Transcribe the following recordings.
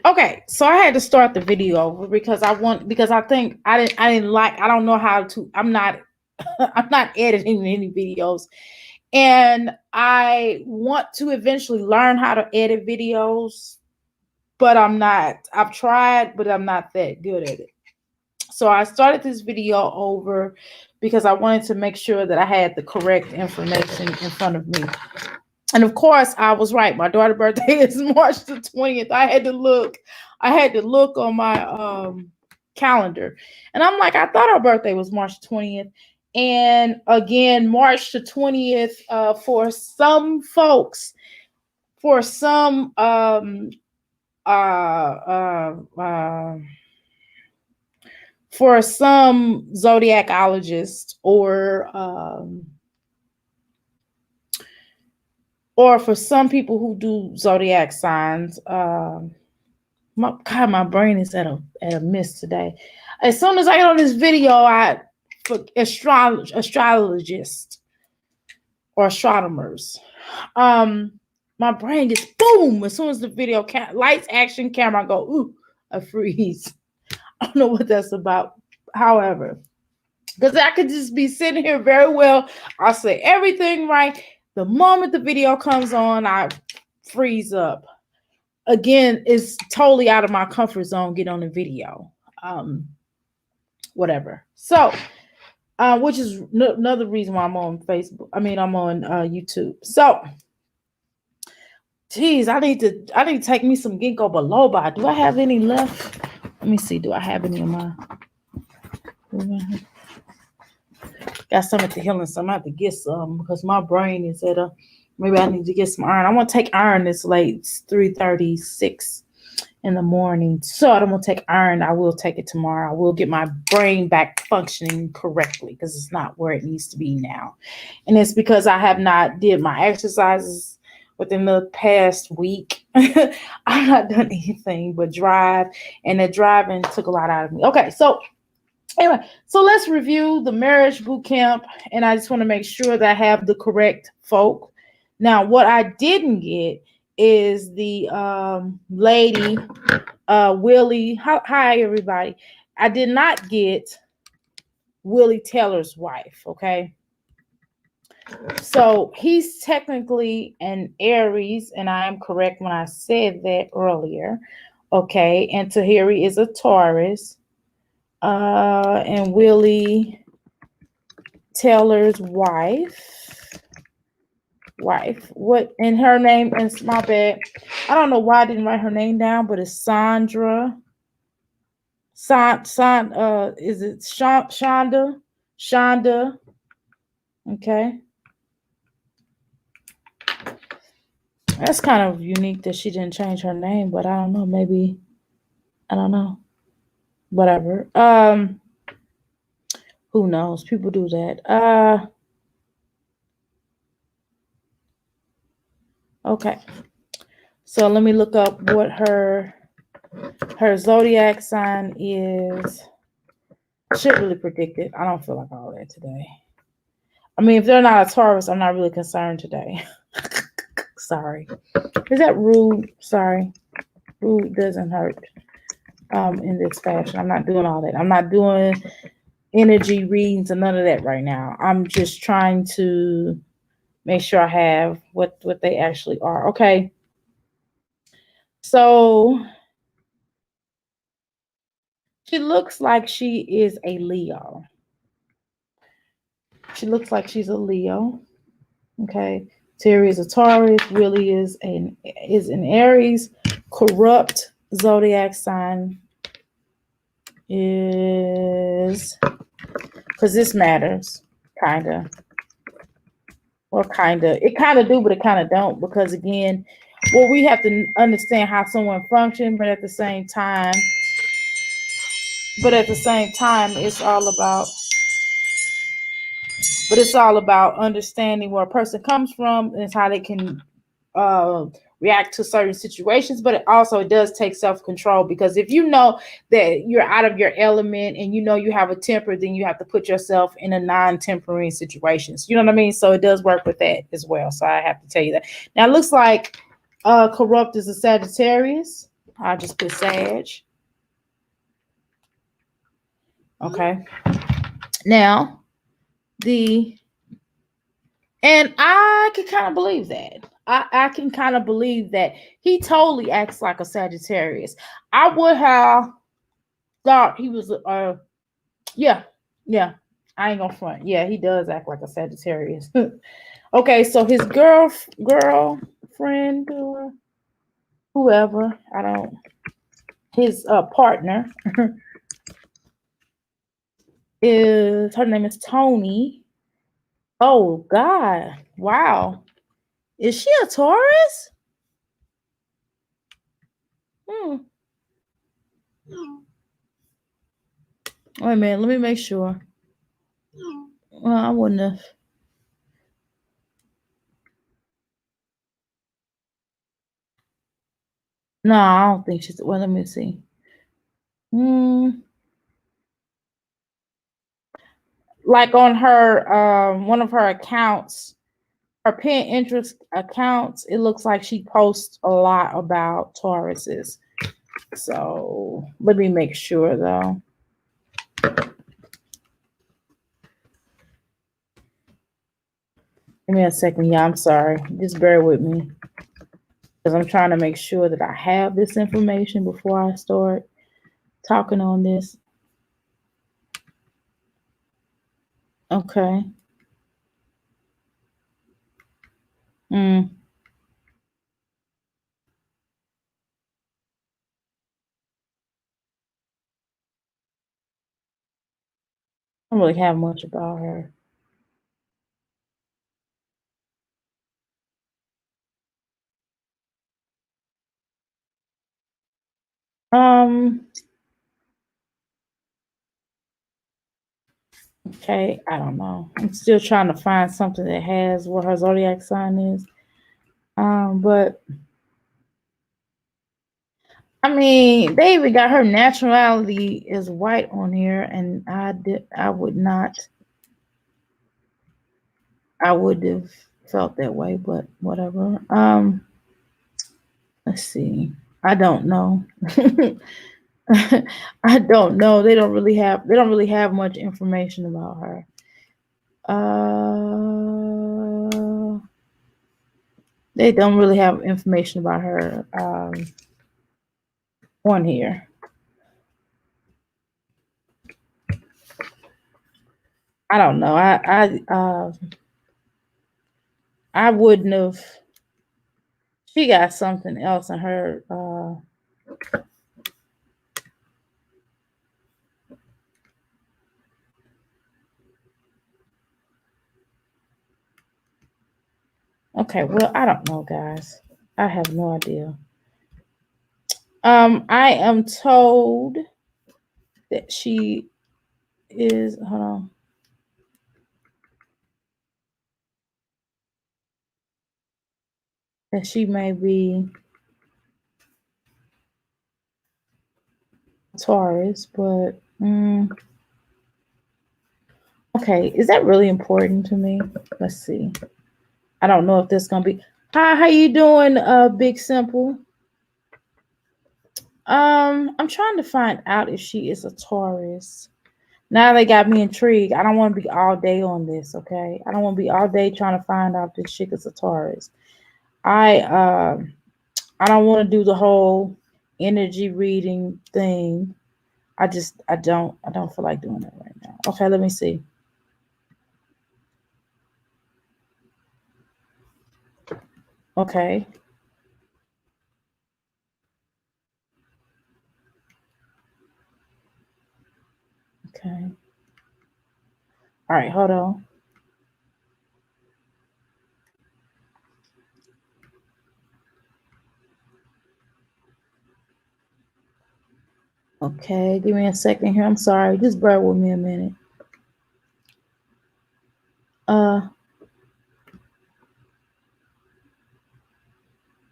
Okay, so I had to start the video over because I think I didn't like, I don't know how to, I'm not I'm not editing any videos, and I want to eventually learn how to edit videos, but I'm not. I've tried, but I'm not that good at it. So I started this video over because I wanted to make sure that I had the correct information in front of me. And of course, I was right. My daughter's birthday is March the 20th. I had to look. I had to look on my calendar. And I'm like, I thought our birthday was March 20th. And again, March the 20th, for some folks, for some uh, uh, for some zodiacologists or for some people who do zodiac signs. My brain is at a miss today. As soon as I get on this video, for astrologists or astronomers, my brain gets boom as soon as the video lights, action, camera, I go ooh, a freeze. I don't know what that's about. However, because I could just be sitting here very well, I'll say everything right. The moment the video comes on, I freeze up. Again, it's totally out of my comfort zone. Get on the video, whatever. So, which is another reason why I'm on Facebook. I mean, I'm on YouTube. So, geez, I need to take me some ginkgo biloba. Do I have any left? Let me see. Do I have any in my? Got some at the healing, so I'm gonna have to get some because my brain is at a. Maybe I need to get some iron. I want to take iron this late. It's 3:36 in the morning. So I don't want to take iron. I will take it tomorrow. I will get my brain back functioning correctly because it's not where it needs to be now. And it's because I have not did my exercises within the past week. I've not done anything but drive. And the driving took a lot out of me. Okay, so anyway, so let's review the marriage boot camp. And I just want to make sure that I have the correct folk. Now, what I didn't get is the lady, Willie. Hi, everybody. I did not get Willie Taylor's wife, okay? So he's technically an Aries, and I am correct when I said that earlier, okay? And Tahiri is a Taurus, and Willie Taylor's wife, what, and her name is, my bad, I don't know why I didn't write her name down, but it's Sandra. Is it Shonda? Okay, that's kind of unique that she didn't change her name, but I don't know, maybe, I don't know, whatever. Who knows? People do that. Okay, so let me look up what her zodiac sign is. I should really predict it. I don't feel like all that today. I mean, if they're not a Taurus, I'm not really concerned today. Sorry. Is that rude? Sorry. Rude doesn't hurt in this fashion. I'm not doing all that. I'm not doing energy readings and none of that right now. I'm just trying to make sure I have what they actually are. Okay. So she looks like she is a Leo. She looks like she's a Leo. Okay. Terry is a Taurus. Willie is an Aries. Corrupt zodiac sign is, because this matters, kind of. Or kind of. It kind of do, but it kind of don't. Because again, well, we have to understand how someone functions, but at the same time, it's all about understanding where a person comes from and how they can react to certain situations. But it does take self-control, because if you know that you're out of your element and you know you have a temper, then you have to put yourself in a non-tempering situations. You know what I mean? So it does work with that as well. So I have to tell you that. Now it looks like corrupt is a Sagittarius. I'll just put Sag. Okay. Now, and I can kind of believe that. I can kind of believe that he totally acts like a Sagittarius. I would have thought he was yeah. I ain't gonna front. Yeah, he does act like a Sagittarius. Okay, so his girlfriend or whoever, his partner her name is Tony. Oh God. Wow. Is she a Taurus? Wait a minute, let me make sure. Well, I wouldn't have. No, I don't think she's. Well, let me see. Like on her one of her accounts, her pin interest accounts, it looks like she posts a lot about Tauruses. So let me make sure though. Give me a second. Yeah, I'm sorry. Just bear with me. Because I'm trying to make sure that I have this information before I start talking on this. Okay. I don't really have much about her. Okay, I don't know. I'm still trying to find something that has what her zodiac sign is. But I mean, they even got her nationality is white on here, and I would have felt that way, but whatever. Let's see. I don't know. I don't know. They don't really have much information about her. They don't really have information about her on here. I don't know. I wouldn't have. She got something else in her. Okay, well, I don't know, guys. I have no idea. I am told that she is. Hold on. That she may be Taurus, but okay, is that really important to me? Let's see. I don't know if this is gonna be. Hi, how you doing, Big Simple? I'm trying to find out if she is a Taurus. Now they got me intrigued. I don't want to be all day on this, okay? I don't want to be all day trying to find out if this chick is a Taurus. I don't want to do the whole energy reading thing. I don't feel like doing that right now. Okay, let me see. Okay. Okay. All right, hold on. Okay, give me a second here. I'm sorry. Just bear with me a minute.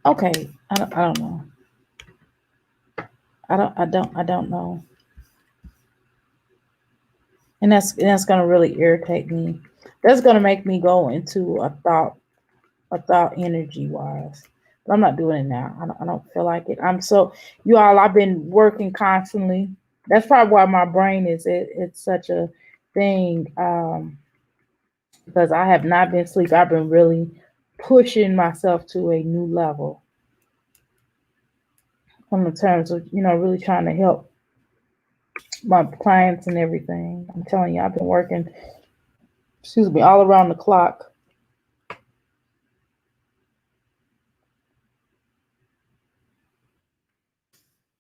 Okay. I don't know. I don't know. And that's gonna really irritate me. That's gonna make me go into a thought energy wise. But I'm not doing it now. I don't feel like it. You all, I've been working constantly. That's probably why my brain it's such a thing. Because I have not been asleep. I've been really pushing myself to a new level on the terms of, really trying to help my clients and everything. I'm telling you, I've been working, all around the clock.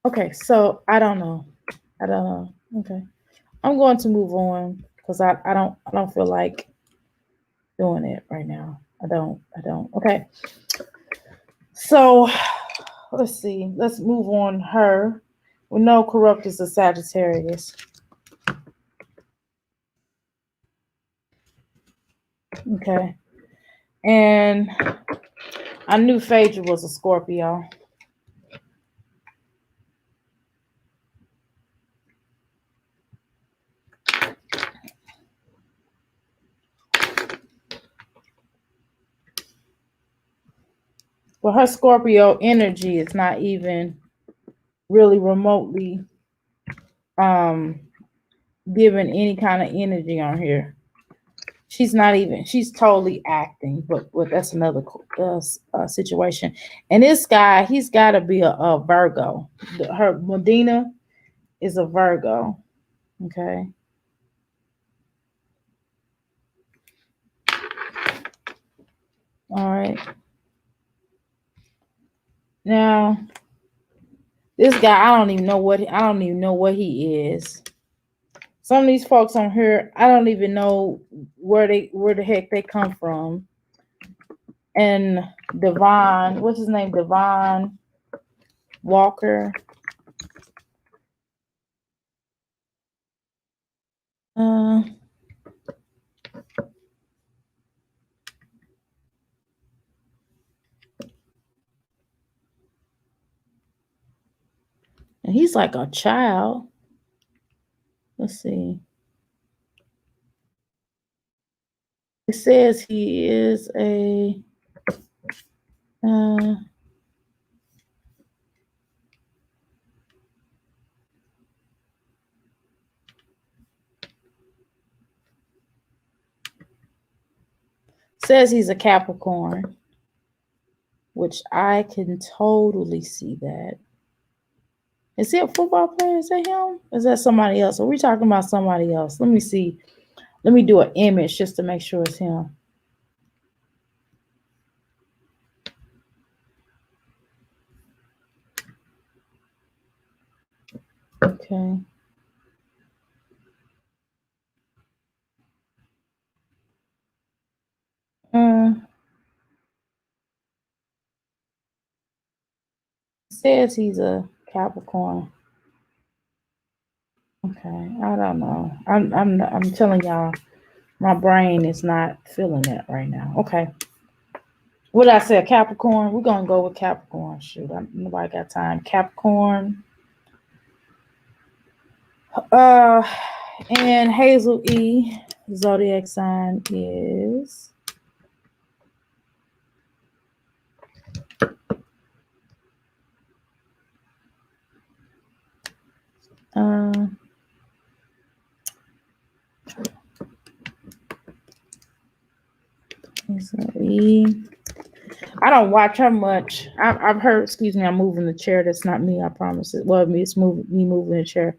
Okay, so I don't know. Okay. I'm going to move on because I don't feel like doing it right now. I don't. Okay. So let's see. Let's move on. Her. We know corrupt is a Sagittarius. Okay. And I knew Phaedra was a Scorpio. But her Scorpio energy is not even really remotely giving any kind of energy on here. She's totally acting, but that's another situation. And this guy, he's got to be a Virgo. Her Medina is a Virgo. Okay. All right. Now, this guy, I don't even know what he is. Some of these folks on here, I don't even know where the heck they come from. And Devon, what's his name? Devon Walker. And he's like a child. Let's see. It says he is a says he's a Capricorn, which I can totally see that. Is he a football player? Is that him? Is that somebody else? Are we talking about somebody else? Let me see. Let me do an image just to make sure it's him. Okay. Says he's a Capricorn. Okay, I don't know. I'm telling y'all, my brain is not feeling that right now. Okay. What did I say? A Capricorn? We're gonna go with Capricorn. Shoot, nobody got time. Capricorn. And Hazel E, zodiac sign is Hazel E. I don't watch her much. I've heard. Excuse me, I'm moving the chair. That's not me. I promise it. Well, it's me moving the chair.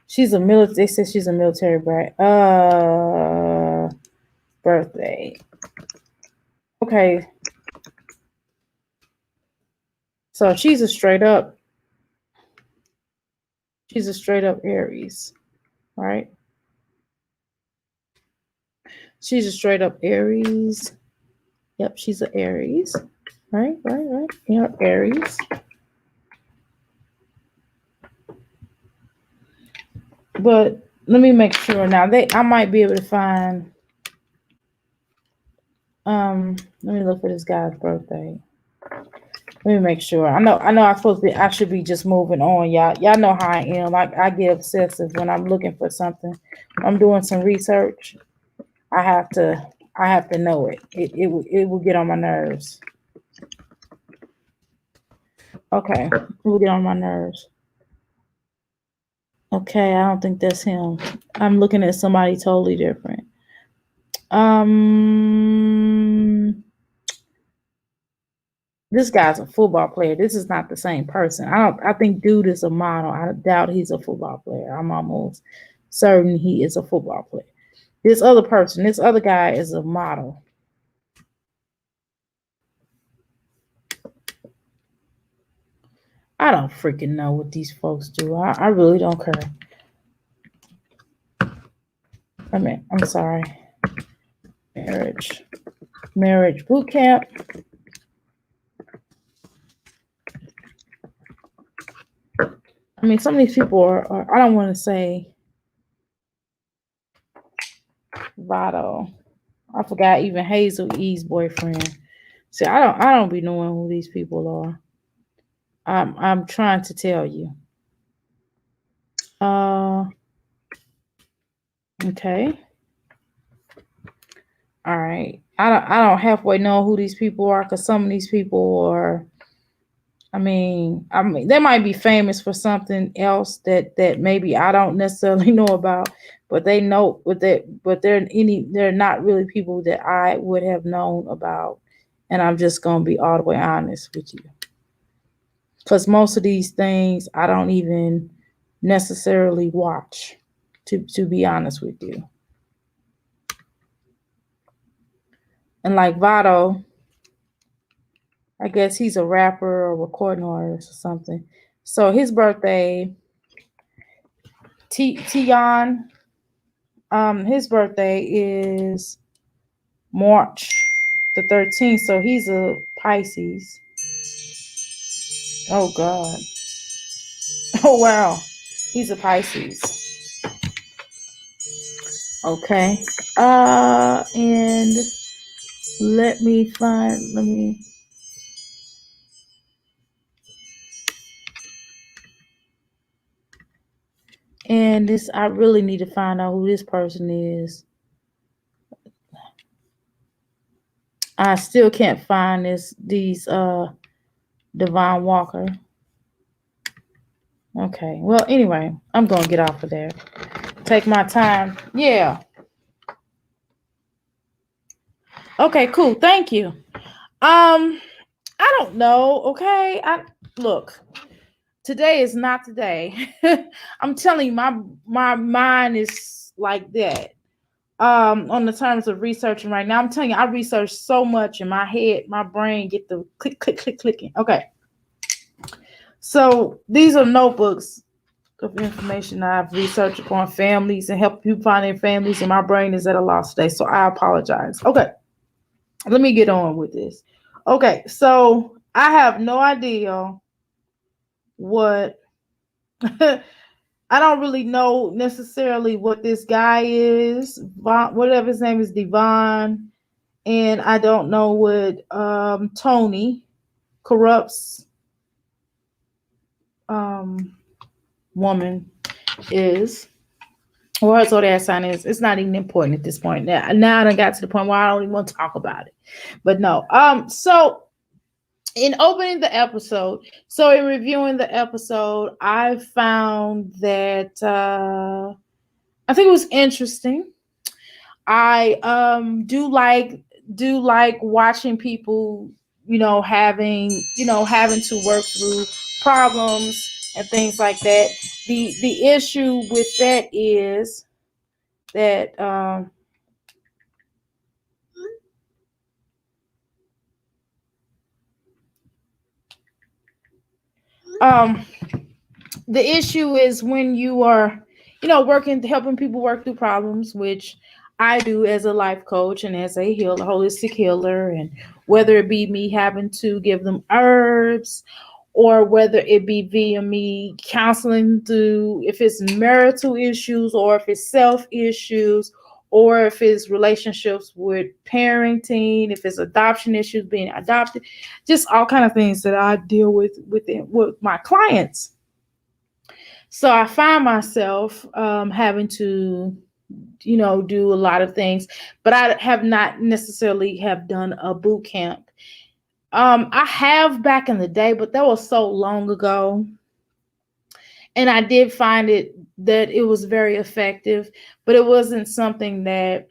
She's a military. They said she's a military brat. Birthday. Okay. So she's a straight up Aries, right? She's a straight up Aries. Yep, she's an Aries. Right. Yep, Aries. But let me make sure now. I might be able to find. Let me look for this guy's birthday. Let me make sure. I know I should be just moving on, y'all. Y'all know how I am. I get obsessive when I'm looking for something. I'm doing some research. I have to I have to know it. It will get on my nerves. Okay, it will get on my nerves. Okay, I don't think that's him. I'm looking at somebody totally different. This guy's a football player. This is not the same person. I think dude is a model. I doubt he's a football player. I'm almost certain he is a football player. This other guy is a model. I don't freaking know what these folks do. I really don't care. I'm sorry. Marriage boot camp. I mean, some of these people are I don't want to say Vado. I forgot even Hazel E's boyfriend. See, I don't be knowing who these people are. I'm trying to tell you. Okay. All right. I don't halfway know who these people are, because some of these people are. I mean, they might be famous for something else that maybe I don't necessarily know about, but they're not really people that I would have known about. And I'm just gonna be all the way honest with you, because most of these things I don't even necessarily watch, to be honest with you. And like Vado, I guess he's a rapper or recording artist or something. So his birthday, Tion, his birthday is March the 13th. So he's a Pisces. Oh God. Oh wow. He's a Pisces. Okay. And let me. And this, I really need to find out who this person is. I still can't find these Devon Walker. Okay. Well, anyway, I'm gonna get off of there. Take my time. Yeah. Okay, cool. Thank you. I don't know. Okay. Look. Today is not the day. I'm telling you, my mind is like that. On the terms of researching right now, I'm telling you, I research so much in my head, my brain get the clicking. Okay. So these are notebooks of information I've researched upon families and help people find their families, and my brain is at a loss today. So I apologize. Okay. Let me get on with this. Okay. So I have no idea what I don't really know necessarily what this guy is, whatever his name is, Devon, and I don't know what Tony Corrupt's woman is, or her zodiac sign is. It's not even important at this point. Now I done got to the point where I don't even want to talk about it. But no, so in opening the episode, so in reviewing the episode, I found that I think it was interesting. I do like watching people, having to work through problems and things like that. The issue with that is that the issue is when you are, helping people work through problems, which I do as a life coach and as a healer, holistic healer, and whether it be me having to give them herbs, or whether it be via me counseling through, if it's marital issues, or if it's self issues, or if it's relationships with parenting, if it's adoption issues, being adopted, just all kind of things that I deal with my clients. So I find myself having to do a lot of things, but I have not necessarily have done a boot camp. I have back in the day, but that was so long ago. And I did find that it was very effective, but it wasn't something that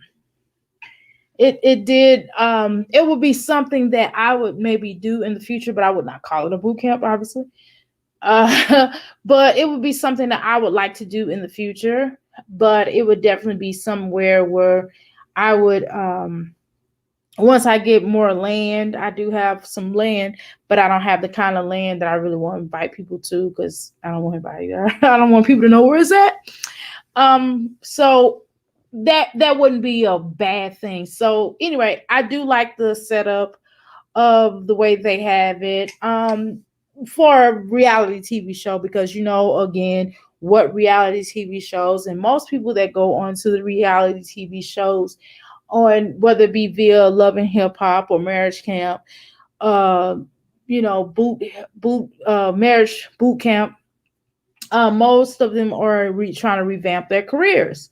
it would be something that I would maybe do in the future, but I would not call it a boot camp, obviously. But it would be something that I would like to do in the future, but it would definitely be somewhere where I would, once I get more land. I do have some land, but I don't have the kind of land that I really want to invite people to, because I don't want anybody there. I don't want people to know where it's at. So that wouldn't be a bad thing. So anyway, I do like the setup of the way they have it for a reality TV show, because again, what reality TV shows, and most people that go on to the reality TV shows, on whether it be via Love and Hip Hop or Marriage Camp, marriage boot camp, most of them are trying to revamp their careers.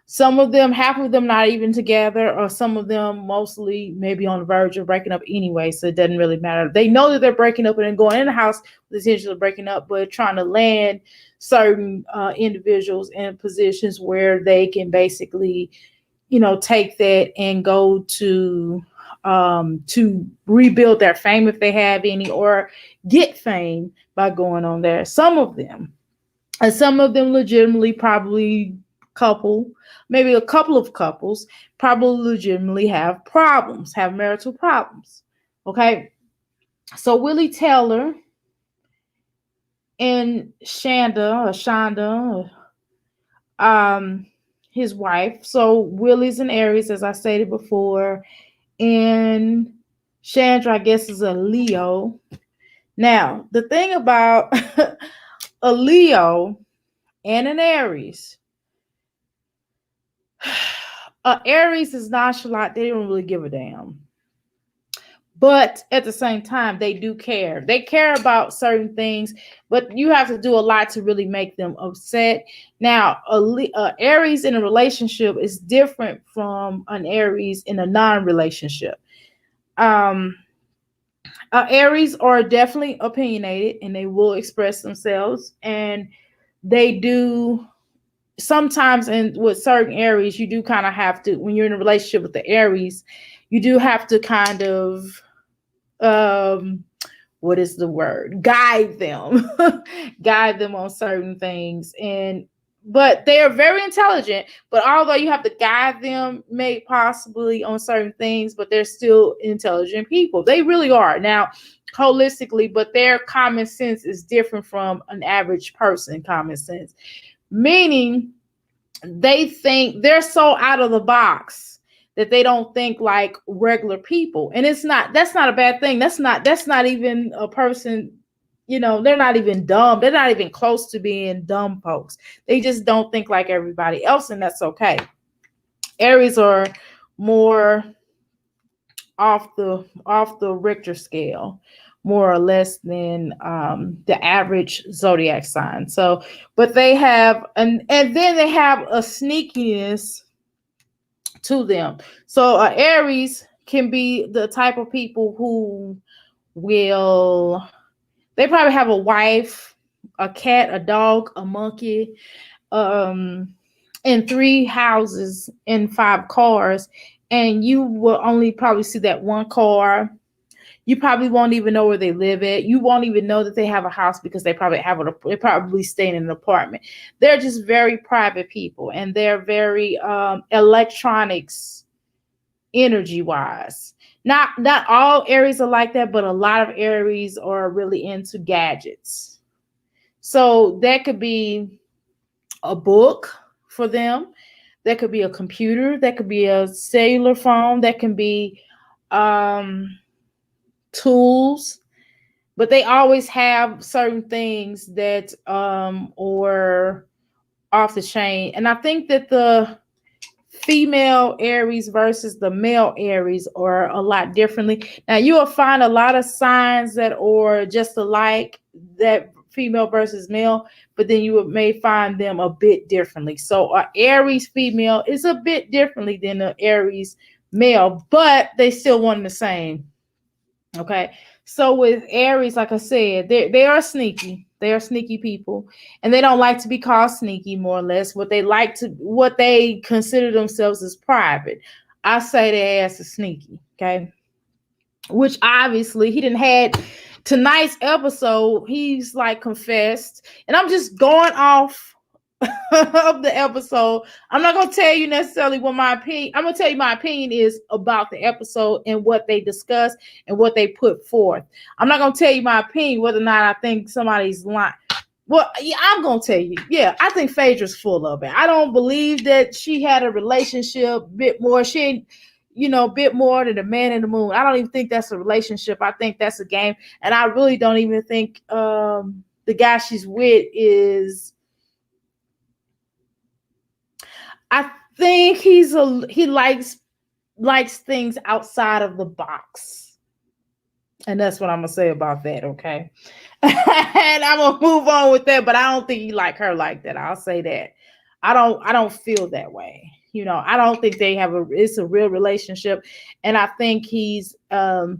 Some of them, half of them not even together, or some of them mostly maybe on the verge of breaking up anyway, so it doesn't really matter. They know that they're breaking up and then going in the house with the intention of breaking up, but trying to land certain individuals in positions where they can basically take that and go to rebuild their fame if they have any, or get fame by going on there. Some of them legitimately probably maybe a couple of couples probably legitimately have marital problems. Okay. So Willie Taylor and Shonda, his wife. So Willie's an Aries, as I stated before, and Chandra, I guess, is a Leo. Now, the thing about a Leo and an Aries, Aries is nonchalant. They don't really give a damn. But at the same time, they do care. They care about certain things, but you have to do a lot to really make them upset. Now, Aries in a relationship is different from an Aries in a non-relationship. Aries are definitely opinionated, and they will express themselves, and they do sometimes. And with certain Aries, you do kind of have to, when you're in a relationship with the Aries, you do have to kind of what is the word? Guide them on certain things. But they are very intelligent, but although you have to guide them maybe possibly on certain things, but they're still intelligent people. They really are. Now, holistically, but their common sense is different from an average person common sense, meaning they think they're so out of the box that they don't think like regular people. And that's not a bad thing. That's not even a person, they're not even dumb. They're not even close to being dumb folks. They just don't think like everybody else, and that's okay. Aries are more off the Richter scale, more or less, than the average zodiac sign. So, but they have, and then they have a sneakiness to them. So Aries can be the type of people who they probably have a wife, a cat, a dog, a monkey, and 3 houses and 5 cars, and you will only probably see that one car. You probably won't even know where they live at. You won't even know that they have a house, because they probably stay in an apartment. They're just very private people, and they're very electronics energy wise. Not all Aries are like that, but a lot of Aries are really into gadgets. So that could be a book for them. That could be a computer. That could be a cellular phone. That can be tools, but they always have certain things that are off the chain. And I think that the female Aries versus the male Aries are a lot differently. Now, you will find a lot of signs that are just alike, that female versus male, but then you may find them a bit differently. So an Aries female is a bit differently than an Aries male, but they still one and the same. Okay. So with Aries, like I said, they are sneaky. They are sneaky people, and they don't like to be called sneaky, more or less. What they consider themselves as private. I say their ass is sneaky. Okay. Which obviously he didn't had tonight's episode. He's like confessed, and I'm just going off of the episode. I'm not going to tell you necessarily what my opinion. I'm going to tell you my opinion is about the episode and what they discussed and what they put forth. I'm not going to tell you my opinion whether or not I think somebody's lying. Well, yeah, I'm going to tell you. Yeah, I think Phaedra's full of it. I don't believe that she had a relationship bit more. She ain't, bit more than the man in the moon. I don't even think that's a relationship. I think that's a game. And I really don't even think the guy she's with is. I think he likes things outside of the box. And that's what I'm going to say about that, okay? And I'm going to move on with that, but I don't think he like her like that. I'll say that. I don't feel that way. I don't think it's a real relationship. And I think I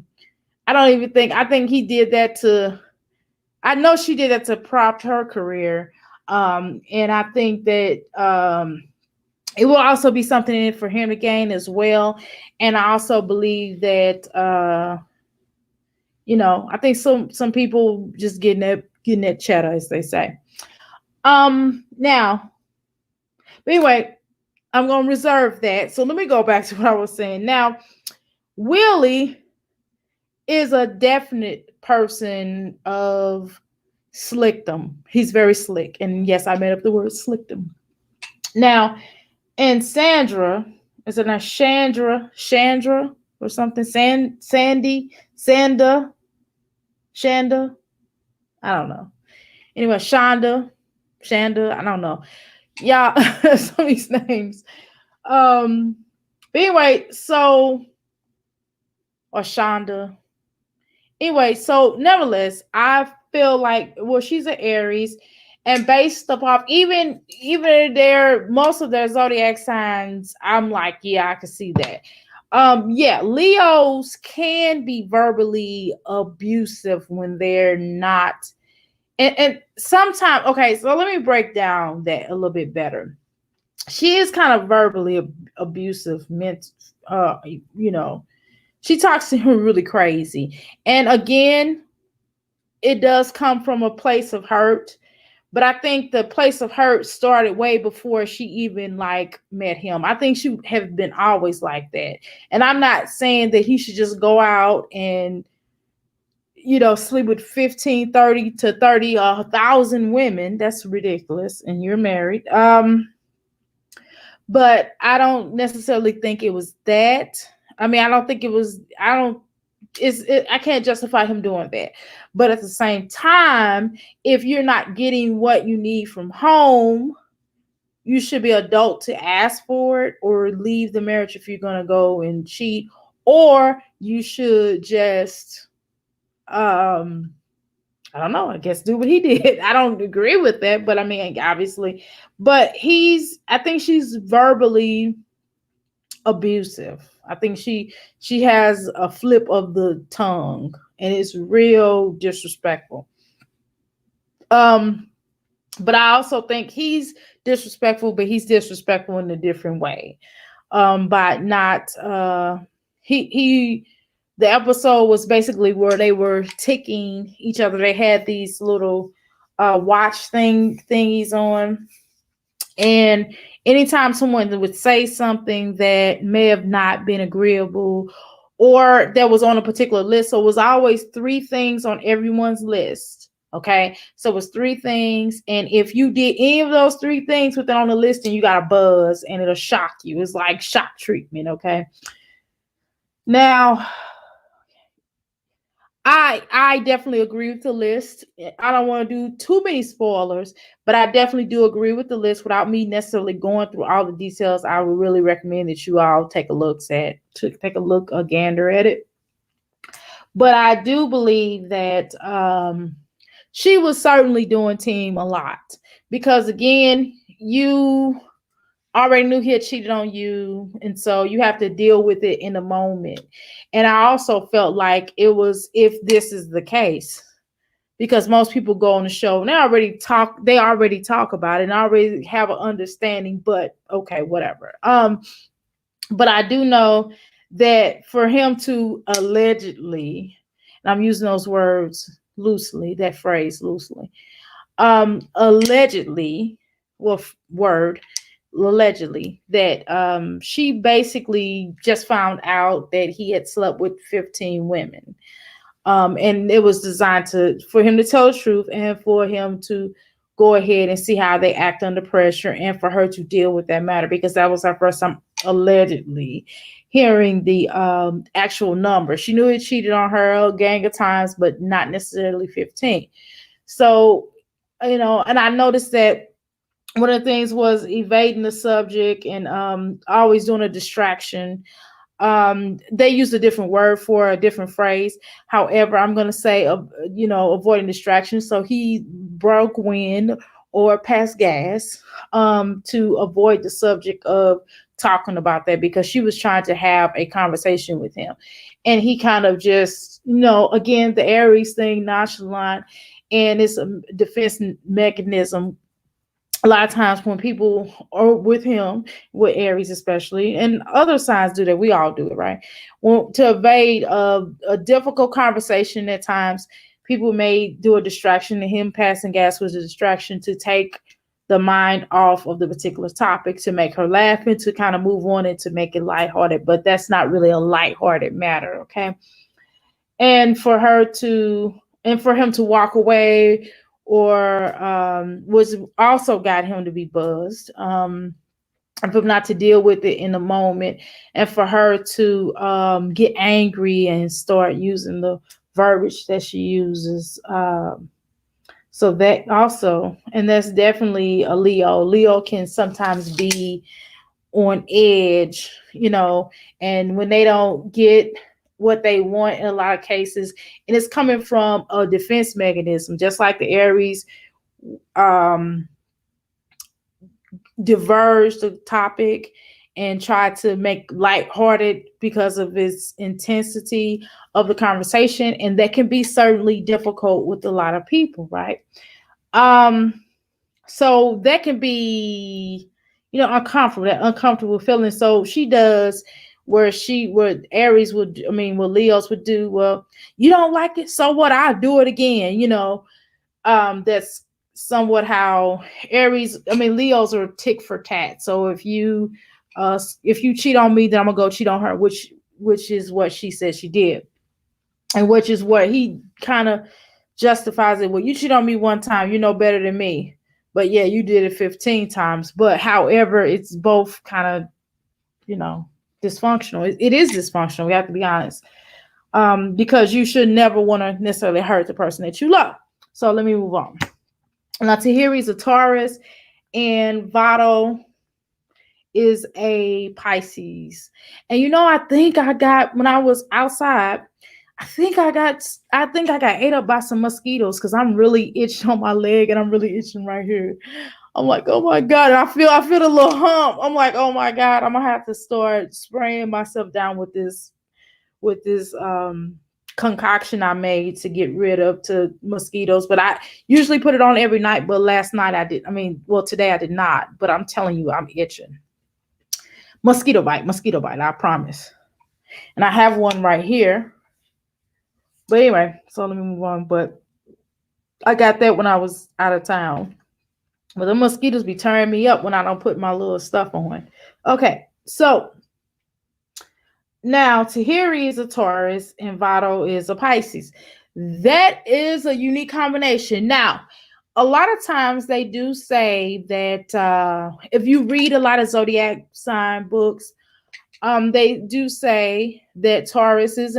think he did that I know she did that to prop her career. And I think that, it will also be something in it for him to gain as well. And I also believe that, I think some people just getting that cheddar, as they say. Now, but anyway, I'm going to reserve that. So let me go back to what I was saying. Now, Willie is a definite person of slickdom. He's very slick. And yes, I made up the word slickdom. Now, and Sandra, is it not Chandra or something? Shanda, I don't know. Anyway, Shanda, I don't know. Yeah, some of these names. But anyway, or Shonda. Anyway, so nevertheless, I feel like, well, she's an Aries, and based upon even most of their zodiac signs, I'm like, yeah, I can see that. Yeah, Leos can be verbally abusive when they're not. And sometimes, okay, so let me break down that a little bit better. She is kind of verbally abusive, she talks to him really crazy. And again, it does come from a place of hurt. But I think the place of hurt started way before she even met him. I think she have been always like that. And I'm not saying that he should just go out and, sleep with 15, 30 to 30, 1,000 women. That's ridiculous. And you're married. But I don't necessarily think it was that. I mean, I don't think it was, I can't justify him doing that. But at the same time, if you're not getting what you need from home, you should be adult to ask for it or leave the marriage if you're going to go and cheat, or you should just, I don't know, I guess do what he did. I don't agree with that, but I mean, obviously, but I think she's verbally abusive. I think she has a flip of the tongue, and it's real disrespectful. But I also think he's disrespectful, but he's disrespectful in a different way. By not the episode was basically where they were ticking each other. They had these little watch thingies on, and anytime someone would say something that may have not been agreeable or that was on a particular list, so it was always 3 things on everyone's list. Okay, so it was 3 things, and if you did any of those 3 things within on the list, and you got a buzz, and it'll shock you. It's like shock treatment. Okay, now I definitely agree with the list. I don't want to do too many spoilers, but I definitely do agree with the list without me necessarily going through all the details. I would really recommend that you all take a gander at it. But I do believe that she was certainly doing team a lot because, again, you already knew he had cheated on you, and so you have to deal with it in the moment. And I also felt like it was, if this is the case, because most people go on the show and they already talk about it and already have an understanding, but okay, whatever. But I do know that for him to allegedly, and I'm using those words loosely, that phrase loosely, allegedly, allegedly, that she basically just found out that he had slept with 15 women. And it was designed for him to tell the truth and for him to go ahead and see how they act under pressure and for her to deal with that matter, because that was her first time allegedly hearing the actual number. She knew he cheated on her a gang of times, but not necessarily 15. So, and I noticed that one of the things was evading the subject and always doing a distraction. They used a different word for a different phrase. However, I'm going to say, avoiding distractions. So he broke wind or passed gas to avoid the subject of talking about that, because she was trying to have a conversation with him. And he kind of just, again, the Aries thing, nonchalant, and it's a defense mechanism. A lot of times when people are with him, with Aries especially, and other signs do that, we all do it, right? To evade a difficult conversation at times, people may do a distraction, and him passing gas was a distraction to take the mind off of the particular topic, to make her laugh and to kind of move on and to make it lighthearted. But that's not really a lighthearted matter, okay? And for him to walk away, or was also got him to be buzzed, and for not to deal with it in the moment, and for her to get angry and start using the verbiage that she uses. So that also, and that's definitely a Leo. Leo can sometimes be on edge, and when they don't get what they want in a lot of cases, and it's coming from a defense mechanism, just like the Aries diverge the topic and try to make lighthearted because of its intensity of the conversation, and that can be certainly difficult with a lot of people, right? So that can be, uncomfortable, that uncomfortable feeling. So she does what Aries would, what Leos would do. Well, you don't like it, so what? I'll do it again. That's somewhat how Leos are tick for tat. So if you cheat on me, then I'm gonna go cheat on her, which is what she said she did, and which is what he kind of justifies it. Well, you cheat on me one time, you know better than me. But yeah, you did it 15 times. But however, it's both kind of, dysfunctional. It is dysfunctional. We have to be honest. Because you should never want to necessarily hurt the person that you love. So let me move on. Now, Tahiri is a Taurus, and Vado is a Pisces. And I think I got, when I was outside, I think I got ate up by some mosquitoes, because I'm really itching on my leg and I'm really itching right here. I'm like, oh my God. And I feel a little hump. I'm like, oh my God, I'm gonna have to start spraying myself down with this concoction I made to get rid of mosquitoes. But I usually put it on every night. But last night I did. Today I did not. But I'm telling you, I'm itching. Mosquito bite, I promise. And I have one right here. But anyway, so let me move on. But I got that when I was out of town. But the mosquitoes be tearing me up when I don't put my little stuff on. Okay, so now Tahiri is a Taurus and Vado is a Pisces. That is a unique combination. Now, a lot of times they do say that if you read a lot of zodiac sign books, they do say that Tauruses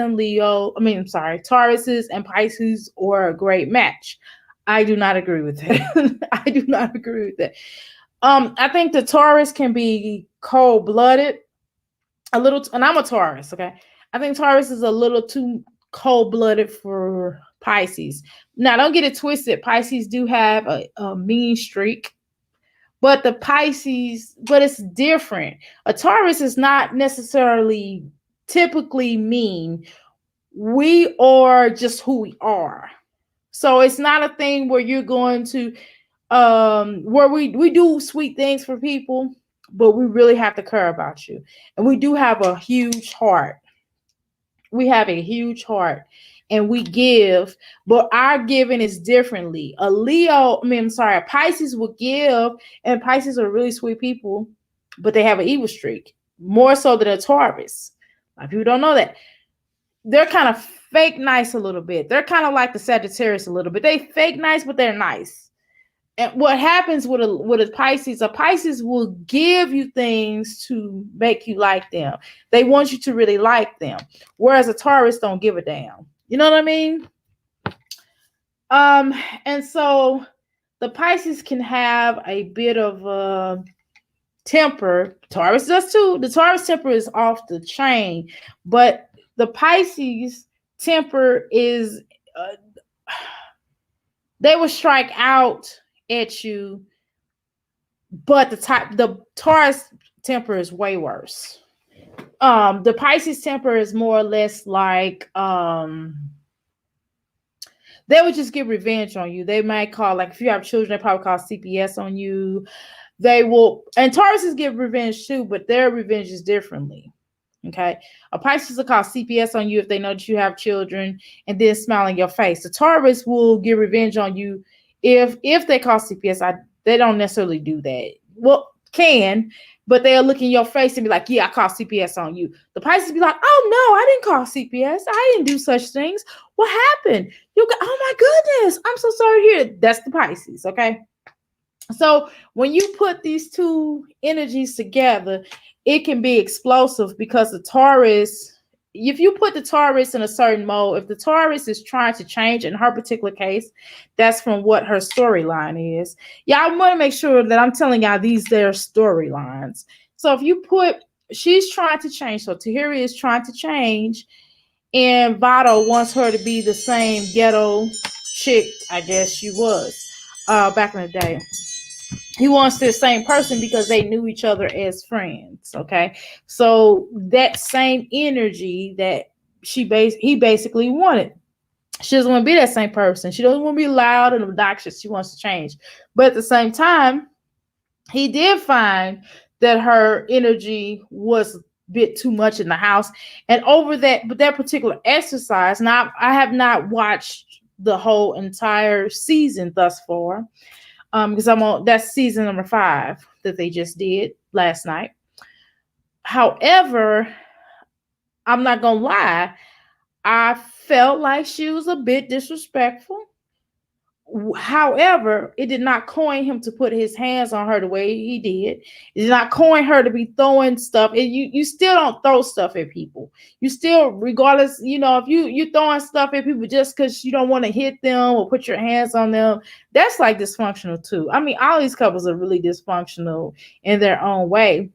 and Pisces are a great match. I do not agree with that. I do not agree with that. I think the Taurus can be cold-blooded a little, and I'm a Taurus, okay? I think Taurus is a little too cold-blooded for Pisces. Now, don't get it twisted. Pisces do have a mean streak, but the Pisces, but it's different. A Taurus is not necessarily typically mean. We are just who we are. So it's not a thing where you're going to where we do sweet things for people, but we really have to care about you. And we do have a huge heart. We have a huge heart and we give, but our giving is differently. A Pisces will give, and Pisces are really sweet people, but they have an evil streak, more so than a Taurus. A lot of people don't know that. They're kind of fake nice a little bit. They're kind of like the Sagittarius a little bit. They fake nice, but they're nice. And what happens with a Pisces will give you things to make you like them. They want you to really like them. Whereas a Taurus don't give a damn. You know what I mean? And so the Pisces can have a bit of temper. Taurus does too. The Taurus temper is off the chain, but the Pisces temper is they will strike out at you, but the Taurus temper is way worse. The Pisces temper is more or less like they would just get revenge on you. They might call, like if you have children, they probably call CPS on you. They will, and Tauruses give revenge too, but their revenge is differently. Okay, a Pisces will call CPS on you if they know that you have children and then smile in your face. The Taurus will get revenge on you if they call CPS. They don't necessarily do that. Well, can, but they'll look in your face and be like, yeah, I call CPS on you. The Pisces be like, oh no, I didn't call CPS. I didn't do such things. What happened? You go, oh my goodness, I'm so sorry to hear it. That's the Pisces, okay? So when you put these two energies together, it can be explosive because the Taurus, if you put the Taurus in a certain mode, if the Taurus is trying to change, in her particular case, that's from what her storyline is. Y'all want to make sure that I'm telling y'all their storylines. So if you put, she's trying to change. So Tahiri is trying to change, and Vado wants her to be the same ghetto chick, I guess she was back in the day. He wants the same person because they knew each other as friends. Okay, so that same energy that he basically wanted. She doesn't want to be that same person. She doesn't want to be loud and obnoxious. She wants to change, but at the same time, he did find that her energy was a bit too much in the house. And over that particular exercise, now I have not watched the whole entire season thus far. Because that's season number 5 that they just did last night. However, I'm not gonna lie, I felt like she was a bit disrespectful. However, it did not coin him to put his hands on her the way he did. It did not coin her to be throwing stuff. And you still don't throw stuff at people. You still, regardless, if you're throwing stuff at people just because you don't want to hit them or put your hands on them, that's like dysfunctional too. I mean, all these couples are really dysfunctional in their own way.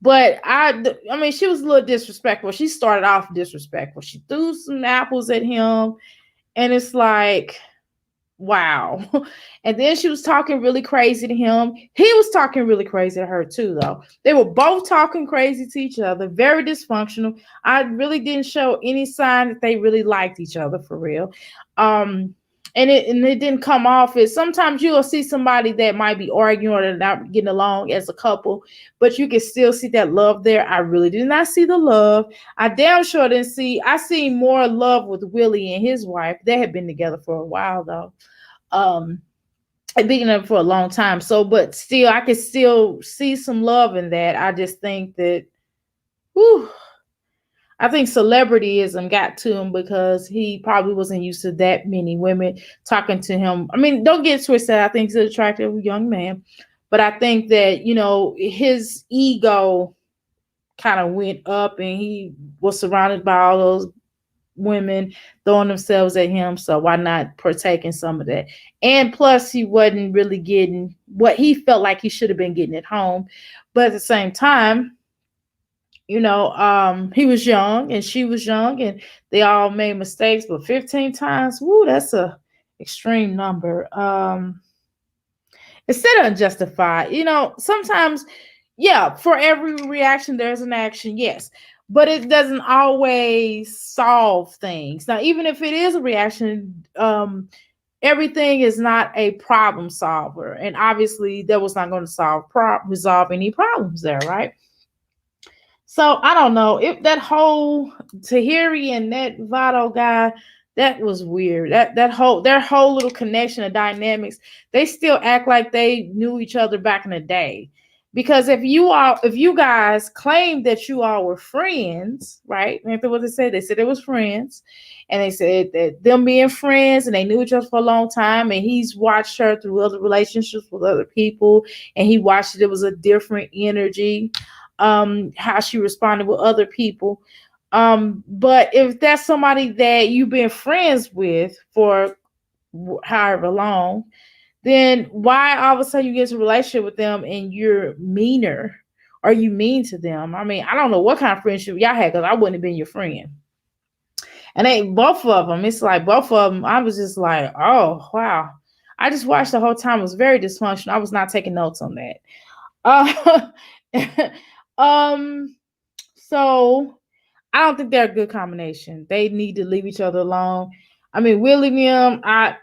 But I mean, she was a little disrespectful. She started off disrespectful. She threw some apples at him, and it's like, wow. And then she was talking really crazy to him. He was talking really crazy to her too, though. They were both talking crazy to each other, very dysfunctional. I really didn't show any sign that they really liked each other for real. And it didn't come off as, sometimes you'll see somebody that might be arguing or not getting along as a couple, but you can still see that love there. I really did not see the love. I damn sure didn't see, I seen more love with Willie and his wife. They had been together for a while though. And been together for a long time. So, but still, I can still see some love in that. I just think that, I think celebrityism got to him because he probably wasn't used to that many women talking to him. I mean, don't get twisted. I think he's an attractive young man, but I think that, his ego kind of went up and he was surrounded by all those women throwing themselves at him. So why not partake in some of that? And plus, he wasn't really getting what he felt like he should have been getting at home. But at the same time, he was young and she was young and they all made mistakes, but 15 times, woo, that's a extreme number. Instead of unjustified, sometimes, yeah, for every reaction, there's an action, yes, but it doesn't always solve things. Now, even if it is a reaction, everything is not a problem solver. And obviously, that was not going to resolve any problems there, right? So I don't know if that whole Tahiri and that Vado guy, that was weird. Their whole little connection of dynamics, they still act like they knew each other back in the day. Because if you guys claim that you all were friends, right? Remember what they said? They said they was friends, and they said that them being friends and they knew each other for a long time, and he's watched her through other relationships with other people, and he watched it was a different energy. How she responded with other people. But if that's somebody that you've been friends with for however long, then why all of a sudden you get into a relationship with them and you're meaner or you mean to them? I mean, I don't know what kind of friendship y'all had, because I wouldn't have been your friend. And they both of them, it's like both of them, I was just like, oh wow. I just watched the whole time. It was very dysfunctional. I was not taking notes on that. So I don't think they're a good combination. They need to leave each other alone. I mean, William, I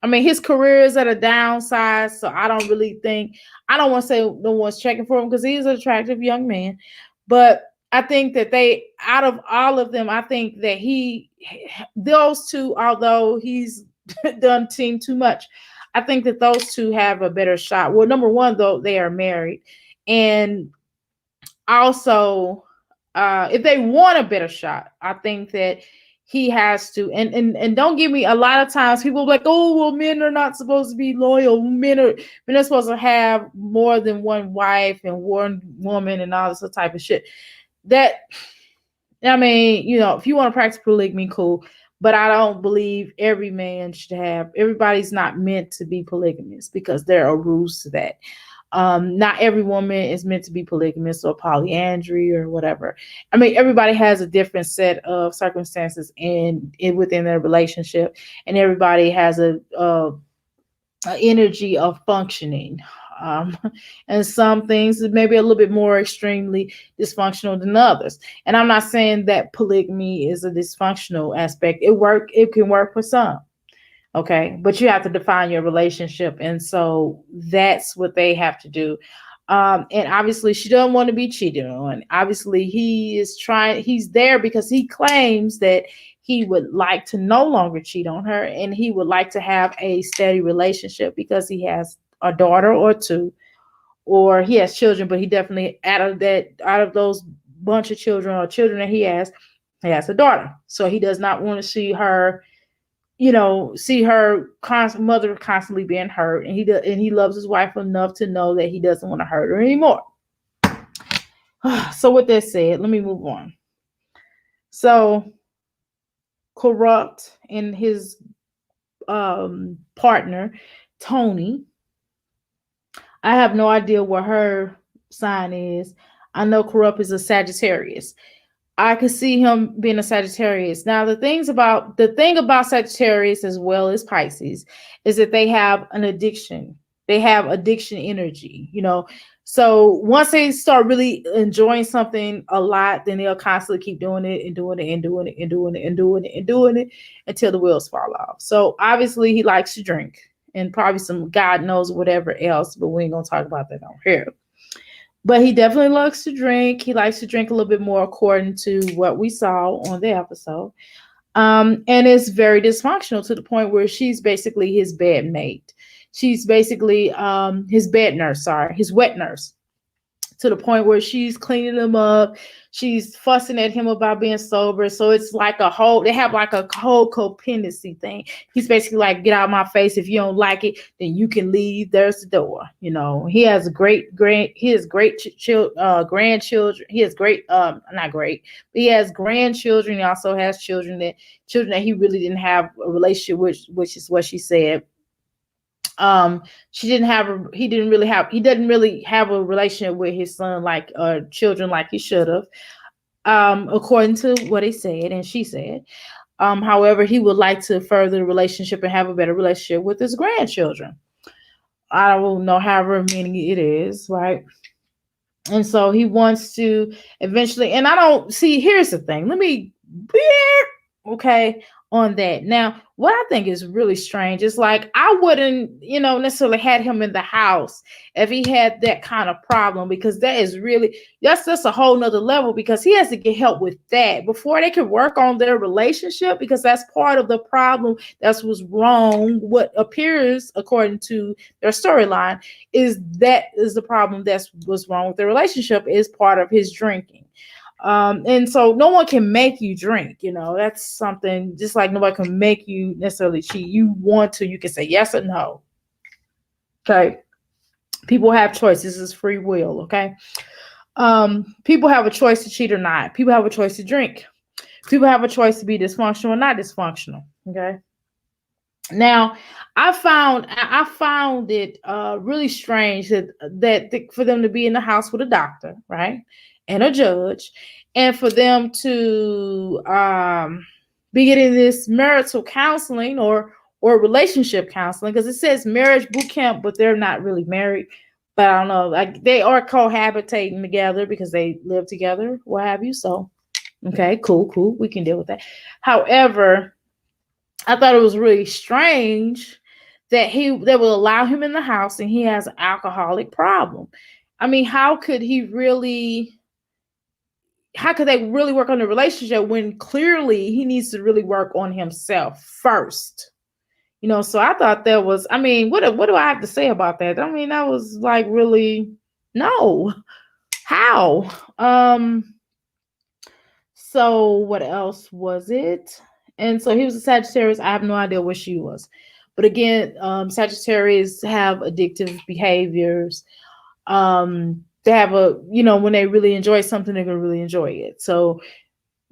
mean, his career is at a downside, so I don't want to say no one's checking for him because he's an attractive young man. But I think that out of all of them, I think that those two, although he's done team too much, I think that those two have a better shot. Well, number one, though, they are married. And also, if they want a better shot, I think that he has to. And don't get me, a lot of times people are like, oh, well, men are not supposed to be loyal. Men are supposed to have more than one wife and one woman and all this type of shit. That, I mean, if you want to practice polygamy, cool. But I don't believe every man should have. Everybody's not meant to be polygamous because there are rules to that. Not every woman is meant to be polygamous or polyandry or whatever. I mean, everybody has a different set of circumstances within their relationship, and everybody has a energy of functioning. And some things maybe a little bit more extremely dysfunctional than others. And I'm not saying that polygamy is a dysfunctional aspect. It can work for some. Okay, but you have to define your relationship, and so that's what they have to do. And obviously, she doesn't want to be cheated on. Obviously, he's there because he claims that he would like to no longer cheat on her, and he would like to have a steady relationship because he has a daughter or two, or he has children, but he definitely out of those bunch of children or children that he has a daughter. So he does not want to see her mother constantly being hurt, and he loves his wife enough to know that he doesn't want to hurt her anymore. So with that said, let me move on. So Corrupt and his partner Tony, I have no idea what her sign is. I know Corrupt is a Sagittarius. I could see him being a Sagittarius. Now, the thing about Sagittarius as well as Pisces is that they have an addiction. They have addiction energy, So once they start really enjoying something a lot, then they'll constantly keep doing it and doing it and doing it and doing it and doing it and doing it until the wheels fall off. So obviously he likes to drink and probably some God knows whatever else, but we ain't gonna talk about that on here. But he definitely likes to drink. He likes to drink a little bit more according to what we saw on the episode. And it's very dysfunctional to the point where she's basically his bed mate. She's basically his wet nurse, to the point where she's cleaning him up. She's fussing at him about being sober. So it's like they have like a whole codependency thing. He's basically like, get out of my face. If you don't like it, then you can leave. There's the door. He has grandchildren. He has not great, but he has grandchildren. He also has children that he really didn't have a relationship with, which is what she said. He didn't really have a relationship with his son like children like he should have, according to what he said and she said. However, he would like to further the relationship and have a better relationship with his grandchildren. I don't know however many it is, right? And so he wants to eventually, and I don't see, here's the thing. Let me okay on that. Now, what I think is really strange is like I wouldn't, necessarily had him in the house if he had that kind of problem, because that's just a whole nother level, because he has to get help with that before they can work on their relationship, because that's part of the problem. That's what's wrong. What appears according to their storyline is the problem. That's what's wrong with their relationship is part of his drinking. And so no one can make you drink, that's something, just like nobody can make you necessarily cheat. You want to, you can say yes or no. Okay. People have choices. This is free will. Okay. People have a choice to cheat or not. People have a choice to drink. People have a choice to be dysfunctional or not dysfunctional. Okay. Now, I found it really strange that for them to be in the house with a doctor, right, and a judge, and for them to be getting this marital counseling or relationship counseling, because it says marriage boot camp, but they're not really married. But I don't know, like they are cohabitating together because they live together, what have you. So, okay, cool, we can deal with that. However, I thought it was really strange that they will allow him in the house and he has an alcoholic problem. I mean, how could they really work on the relationship when clearly he needs to really work on himself first? So I thought that was, I mean, what do I have to say about that? I mean, that was like really, no. How? So what else was it? And so he was a Sagittarius. I have no idea what she was. But again, Sagittarius have addictive behaviors. They have when they really enjoy something, they're going to really enjoy it. So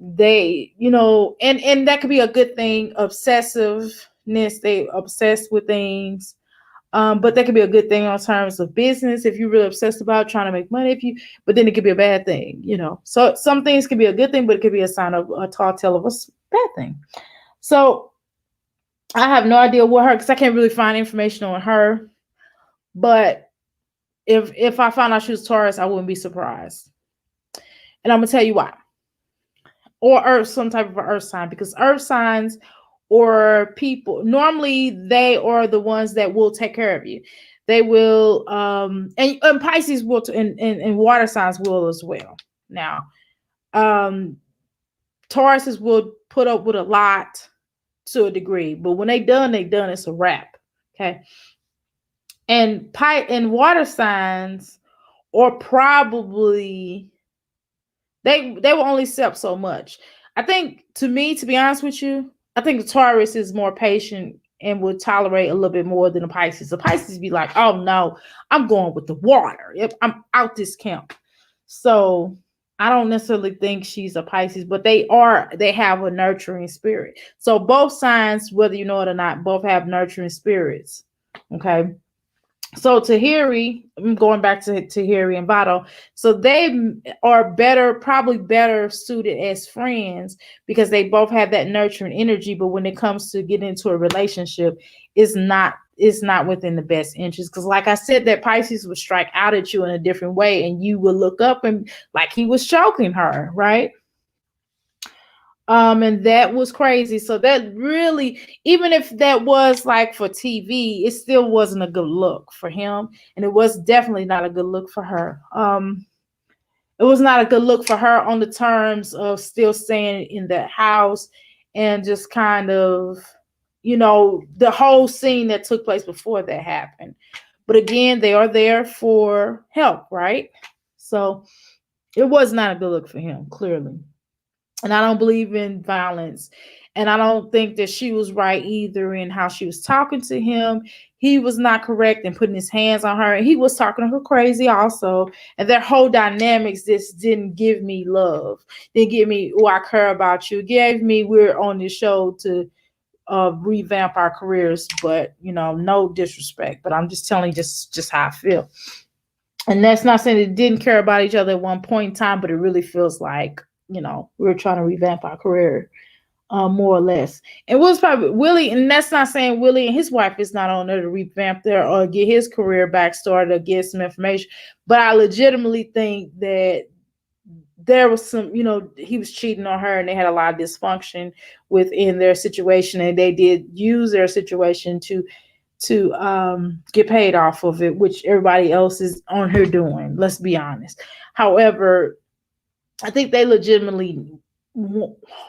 they, and that could be a good thing. Obsessiveness, they obsessed with things. But that could be a good thing on terms of business if you're really obsessed about trying to make money. But then it could be a bad thing, So some things could be a good thing, but it could be a sign of a tall tale of a bad thing. So I have no idea what her, because I can't really find information on her. But if I found out she was Taurus, I wouldn't be surprised. And I'm gonna tell you why. Or Earth, some type of Earth sign, because Earth signs or people, normally they are the ones that will take care of you. They will, and Pisces will, and water signs will as well. Now, Tauruses will put up with a lot to a degree, but when they done, it's a wrap. Okay. And water signs are probably, they will only accept so much. I think, to be honest with you, I think the Taurus is more patient and would tolerate a little bit more than the Pisces. The Pisces be like, oh no, I'm going with the water. I'm out this camp. So I don't necessarily think she's a Pisces, but they have a nurturing spirit. So both signs, whether you know it or not, both have nurturing spirits. Okay. So Tahiri, I'm going back to Tahiri and Vado. So they are probably better suited as friends because they both have that nurturing energy. But when it comes to getting into a relationship, it's not within the best interest. Because like I said, that Pisces would strike out at you in a different way, and you would look up and like he was choking her, right? And that was crazy. So that really, even if that was like for TV, it still wasn't a good look for him. And it was definitely not a good look for her. It was not a good look for her on the terms of still staying in that house and just kind of, the whole scene that took place before that happened. But again, they are there for help, right? So it was not a good look for him, clearly. And I don't believe in violence. And I don't think that she was right either in how she was talking to him. He was not correct in putting his hands on her. And he was talking to her crazy also. And their whole dynamics just didn't give me love. Didn't give me, oh, I care about you. It gave me, we're on this show to revamp our careers, but no disrespect, but I'm just telling you just how I feel. And that's not saying they didn't care about each other at one point in time, but it really feels like, we're trying to revamp our career, more or less. And Will's probably Willie, and that's not saying Willie and his wife is not on there to revamp their or get his career back started or get some information. But I legitimately think that there was some, he was cheating on her and they had a lot of dysfunction within their situation, and they did use their situation to get paid off of it, which everybody else is on here doing. Let's be honest. However, I think they legitimately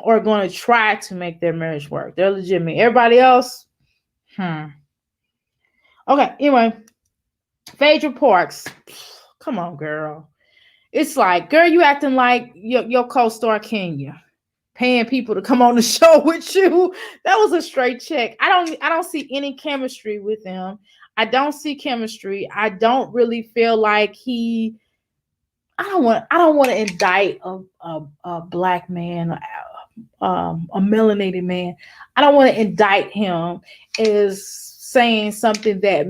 are going to try to make their marriage work. They're legitimate. Everybody else, Okay. Anyway, Phaedra Parks. Come on, girl. It's like, girl, you acting like your co-star Kenya, paying people to come on the show with you. That was a straight check. I don't see any chemistry with him. I don't see chemistry. I don't really feel like I don't want to indict a black man, a melanated man. I don't want to indict him as saying something that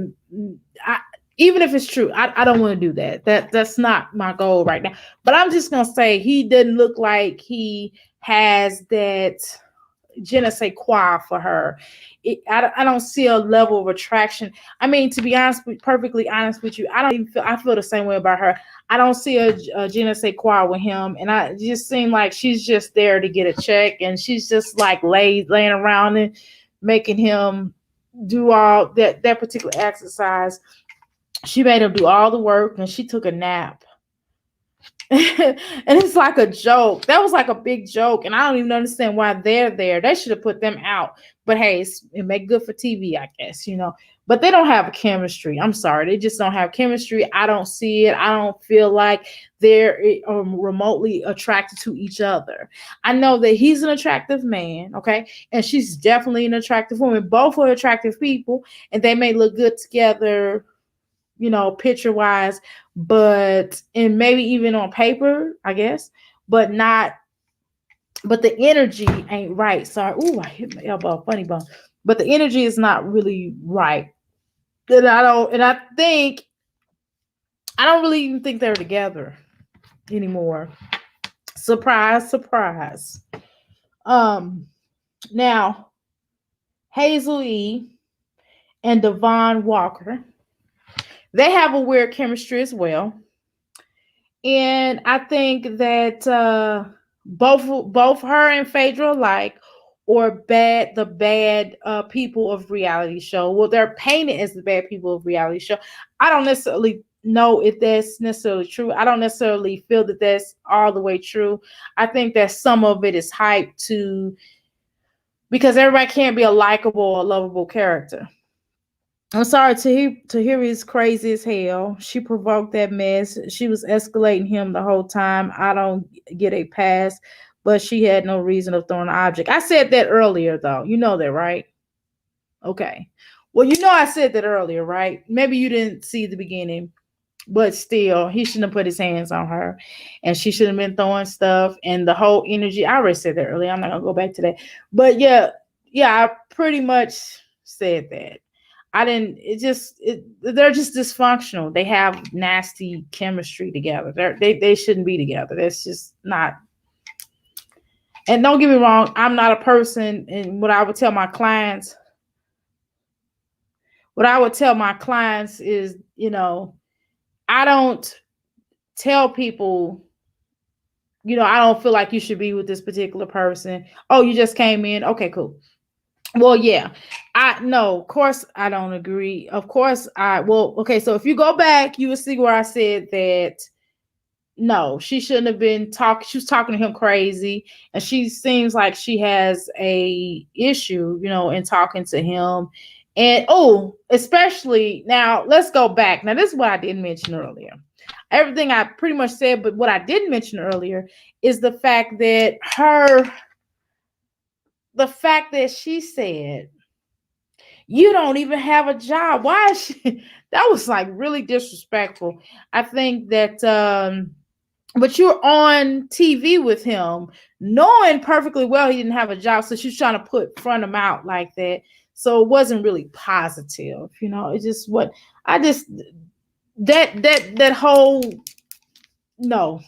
even if it's true, I don't want to do that. That's not my goal right now. But I'm just gonna say he doesn't look like he has that je ne sais quoi for her. I don't see a level of attraction. I mean, to be honest, perfectly honest with you, I feel the same way about her. I don't see a je ne sais quoi with him, and I just seem like she's just there to get a check, and she's just like laying around and making him do all that particular exercise. She made him do all the work, and she took a nap. And it's like a joke. That was like a big joke, and I don't even understand why they're there. They should have put them out. But hey, it make good for TV, I guess, But they don't have a chemistry. I'm sorry, they just don't have chemistry. I don't see it. I don't feel like they're remotely attracted to each other. I know that he's an attractive man, okay, and she's definitely an attractive woman. Both are attractive people, and they may look good together, picture wise, and maybe even on paper, I guess, but the energy ain't right. Sorry. Ooh, I hit my elbow, funny bone. But the energy is not really right. And I don't really even think they're together anymore. Surprise, surprise. Now, Hazel E and Devon Walker, they have a weird chemistry as well. And I think that both her and Phaedra alike or the bad people of reality show. Well, they're painted as the bad people of reality show. I don't necessarily know if that's necessarily true. I don't necessarily feel that that's all the way true. I think that some of it is hype too, because everybody can't be a likable or lovable character. I'm sorry, Tahiri is crazy as hell. She provoked that mess. She was escalating him the whole time. I don't get a pass, but she had no reason of throwing an object. I said that earlier, though. You know that, right? Okay. Well, I said that earlier, right? Maybe you didn't see the beginning, but still, he shouldn't have put his hands on her, and she shouldn't have been throwing stuff. And the whole energy, I already said that earlier. I'm not gonna go back to that. But yeah, I pretty much said that. They're just dysfunctional. They have nasty chemistry together. They shouldn't be together. That's just not. And don't get me wrong, I'm not a person, and what I would tell my clients is, I don't tell people, I don't feel like you should be with this particular person. Oh, you just came in. Okay, cool. Well, yeah, of course I don't agree. Of course okay. So if you go back, you will see where I said that, no, she shouldn't have been talking. She was talking to him crazy, and she seems like she has a issue, in talking to him. And especially now, let's go back. Now, this is what I didn't mention earlier. Everything I pretty much said, but what I didn't mention earlier is the fact that she said, you don't even have a job. Why is she? That was like really disrespectful. I think that but you're on TV with him, knowing perfectly well he didn't have a job. So she's trying to front him out like that. So it wasn't really positive, you know. It's just what I just that whole no.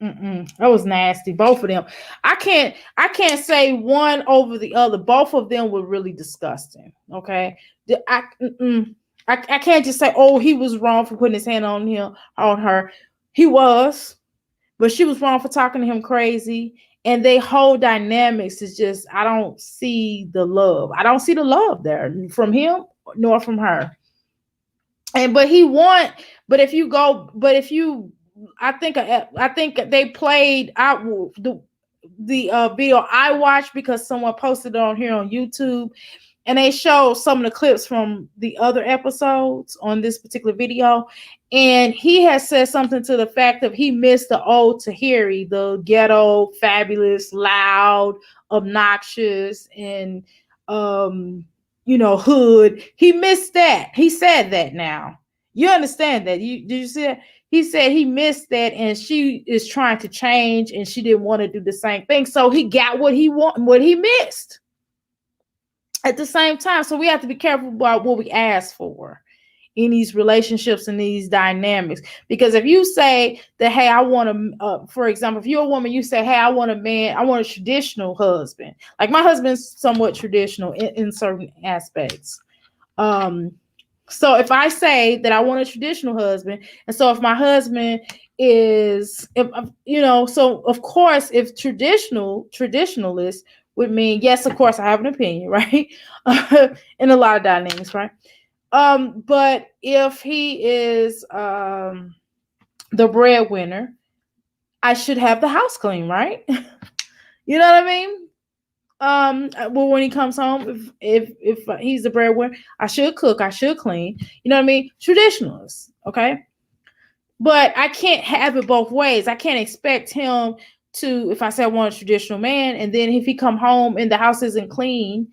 That was nasty. Both of them. I can't say one over the other. Both of them were really disgusting. Okay. I can't just say, oh, he was wrong for putting his hand on her. He was, but she was wrong for talking to him crazy. And they whole dynamics is just, I don't see the love. I don't see the love there from him nor from her. But if you I think they played out the video I watched because someone posted it on here on YouTube, and they showed some of the clips from the other episodes on this particular video. And he has said something to the fact of he missed the old Tahiri, the ghetto, fabulous, loud, obnoxious, and hood. He missed that. He said that now. You understand that? Did you see that? He said he missed that, and she is trying to change, and she didn't want to do the same thing. So he got what he missed at the same time. So we have to be careful about what we ask for in these relationships and these dynamics. Because if you say that, hey, I want for example, if you're a woman, you say, hey, I want a traditional husband. Like my husband's somewhat traditional in certain aspects. So if I say that I want a traditional husband, and so if my husband is, so of course, if traditionalist would mean, yes, of course, I have an opinion, right? In a lot of dynamics, right? But if he is the breadwinner, I should have the house clean, right? You know what I mean? Well, when he comes home, if he's the breadwinner, I should cook, I should clean. You know what I mean? Traditionalists, okay? But I can't have it both ways. I can't expect him to, if I say I want a traditional man, and then if he come home and the house isn't clean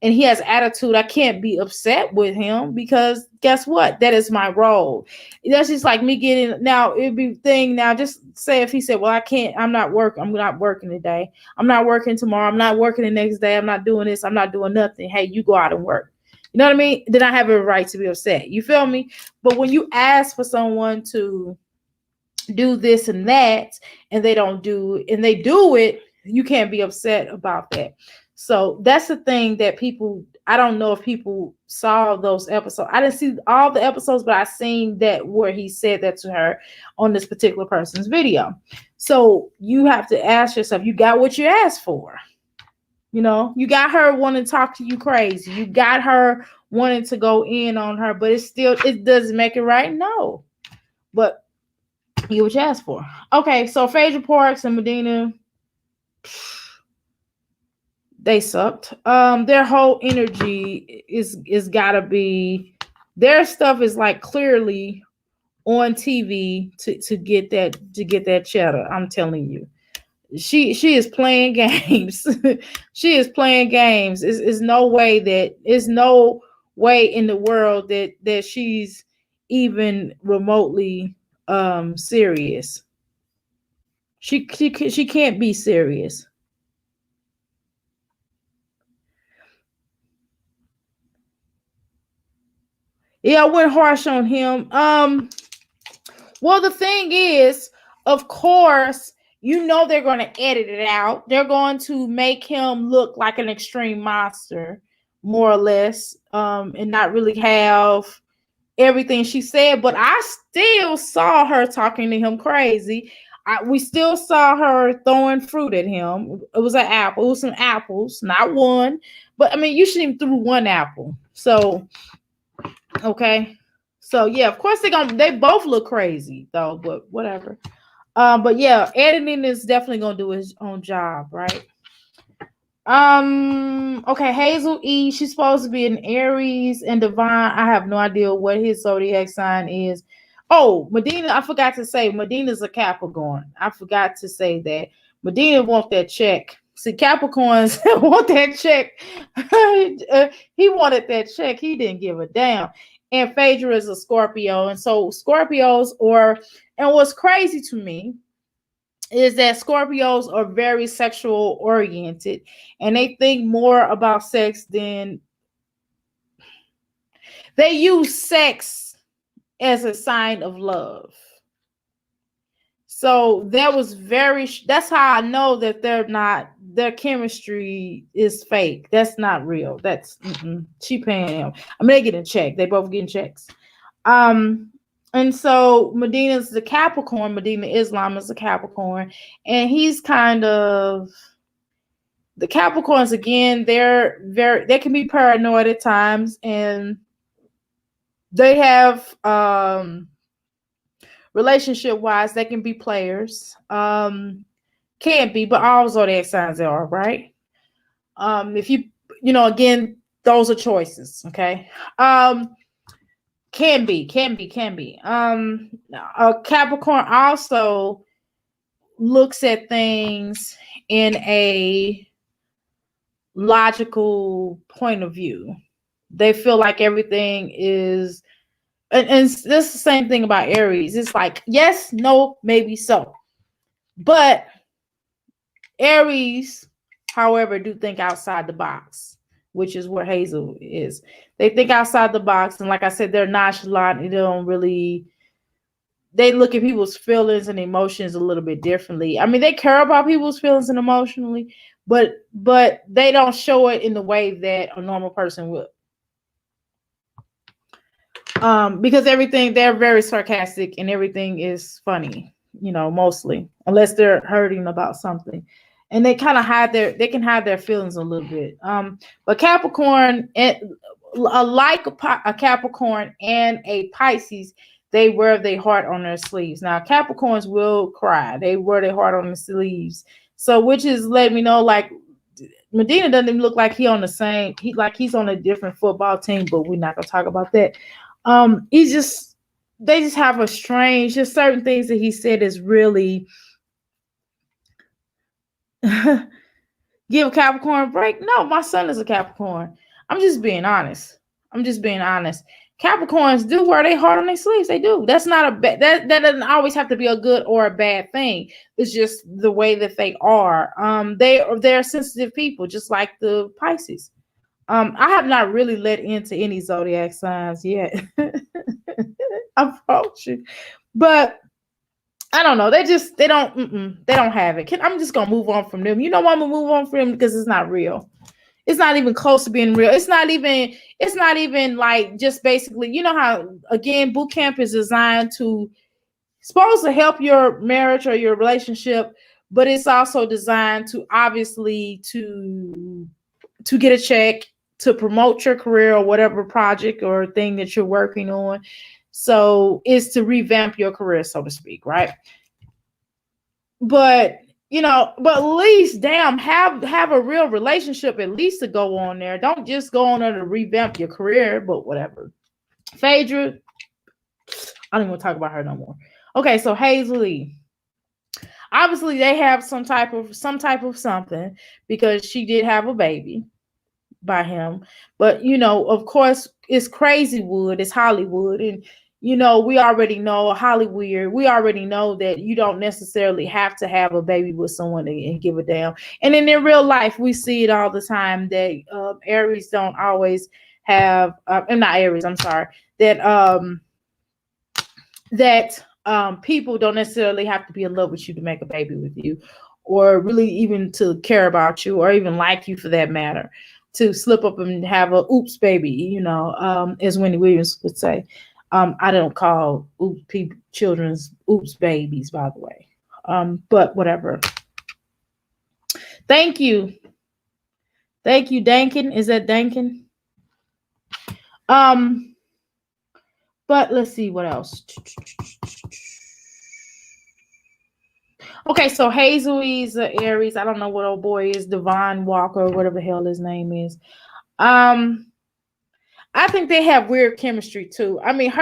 and he has attitude, I can't be upset with him because guess what? That is my role. That's just like me getting, now it'd be thing now, just say if he said, well, I'm not working today. I'm not working tomorrow. I'm not working the next day. I'm not doing this. I'm not doing nothing. Hey, you go out and work. You know what I mean? Then I have a right to be upset. You feel me? But when you ask for someone to do this and that, and they don't do it, and they do it, you can't be upset about that. So that's the thing that I don't know if people saw those episodes. I didn't see all the episodes, but I seen that where he said that to her on this particular person's video. So you have to ask yourself, you got what you asked for. You know, you got her wanting to talk to you crazy. You got her wanting to go in on her, but it doesn't make it right. No, but you what you asked for. Okay, so Phaedra Parks and Medina, they sucked. Their whole energy is gotta be, their stuff is like clearly on TV to get that cheddar. I'm telling you, she is playing games. She is playing games. It's no way in the world that she's even remotely serious. She can't be serious. Yeah, I went harsh on him. Well, the thing is, of course, they're going to edit it out. They're going to make him look like an extreme monster, more or less, and not really have everything she said. But I still saw her talking to him crazy. We still saw her throwing fruit at him. It was an apple. It was some apples, not one. But, I mean, you shouldn't even threw one apple. So, okay. So, yeah, of course they both look crazy, though, but whatever. But, yeah, editing is definitely going to do his own job, right? Okay, Hazel E, she's supposed to be an Aries, and Devon, I have no idea what his zodiac sign is. Oh, Medina, I forgot to say, Medina's a Capricorn. I forgot to say that. Medina want that check. See, Capricorns want that check. He wanted that check. He didn't give a damn. And Phaedra is a Scorpio. And so Scorpios, or And what's crazy to me is that Scorpios are very sexual oriented, and they think more about sex than they use sex as a sign of love. So that's how I know that their chemistry is fake. That's not real. That's she paying him. I mean, they getting checked. They both getting checks. And so Medina's the Capricorn. Medina Islam is a Capricorn, and he's kind of the Capricorns again. They can be paranoid at times, and they have relationship wise, they can be players. Can't be, but all zodiac signs are, right? If again, those are choices, okay? Can be. A Capricorn also looks at things in a logical point of view. They feel like everything is, and this is the same thing about Aries. It's like, yes, no, maybe so. But Aries, however, do think outside the box, which is where Hazel is. They think outside the box, and like I said, they're nonchalant. They look at people's feelings and emotions a little bit differently. I mean, they care about people's feelings and emotionally, but they don't show it in the way that a normal person would. Because they're very sarcastic and everything is funny, mostly, unless they're hurting about something. And they kind of they can hide their feelings a little bit. But Capricorn, like a Capricorn and a Pisces, they wear their heart on their sleeves. Now, Capricorns will cry. They wear their heart on their sleeves. So, which is letting me know, like, Medina doesn't even look like he's on a different football team, but we're not going to talk about that. They just have just certain things that he said is really give Capricorn a break. No, my son is a Capricorn. I'm just being honest. Capricorns do wear their heart on their sleeves. They do. That's not a bad, that doesn't always have to be a good or a bad thing. It's just the way that they are. They're sensitive people, just like the Pisces. I have not really let into any zodiac signs yet. I approach you, but I don't know. They don't have it. I'm just gonna move on from them. You know why I'm gonna move on from them? Because it's not real. It's not even close to being real. It's not even like just basically, you know how, again, boot camp is designed supposed to help your marriage or your relationship, but it's also designed to obviously to get a check, to promote your career or whatever project or thing that you're working on. So it's to revamp your career, so to speak, right? But at least, damn, have a real relationship at least to go on there. Don't just go on there to revamp your career, but whatever. Phaedra, I don't even want to talk about her no more. Okay, so Hazel. Obviously, they have some type of something, because she did have a baby by him. But of course, it's Crazywood, it's Hollywood, and we already know Hollywood. We already know that you don't necessarily have to have a baby with someone and give a damn. And in real life, we see it all the time that Aries don't always have. Not Aries. I'm sorry. That people don't necessarily have to be in love with you to make a baby with you, or really even to care about you, or even like you for that matter, to slip up and have a oops baby, as Wendy Williams would say. I don't call children's oops babies, by the way. But whatever. Thank you, Dankin. Is that Dankin? But let's see what else. Okay, so Hazel is Aries. I don't know what old boy is, Devon Walker, or whatever the hell his name is. I think they have weird chemistry too. I mean,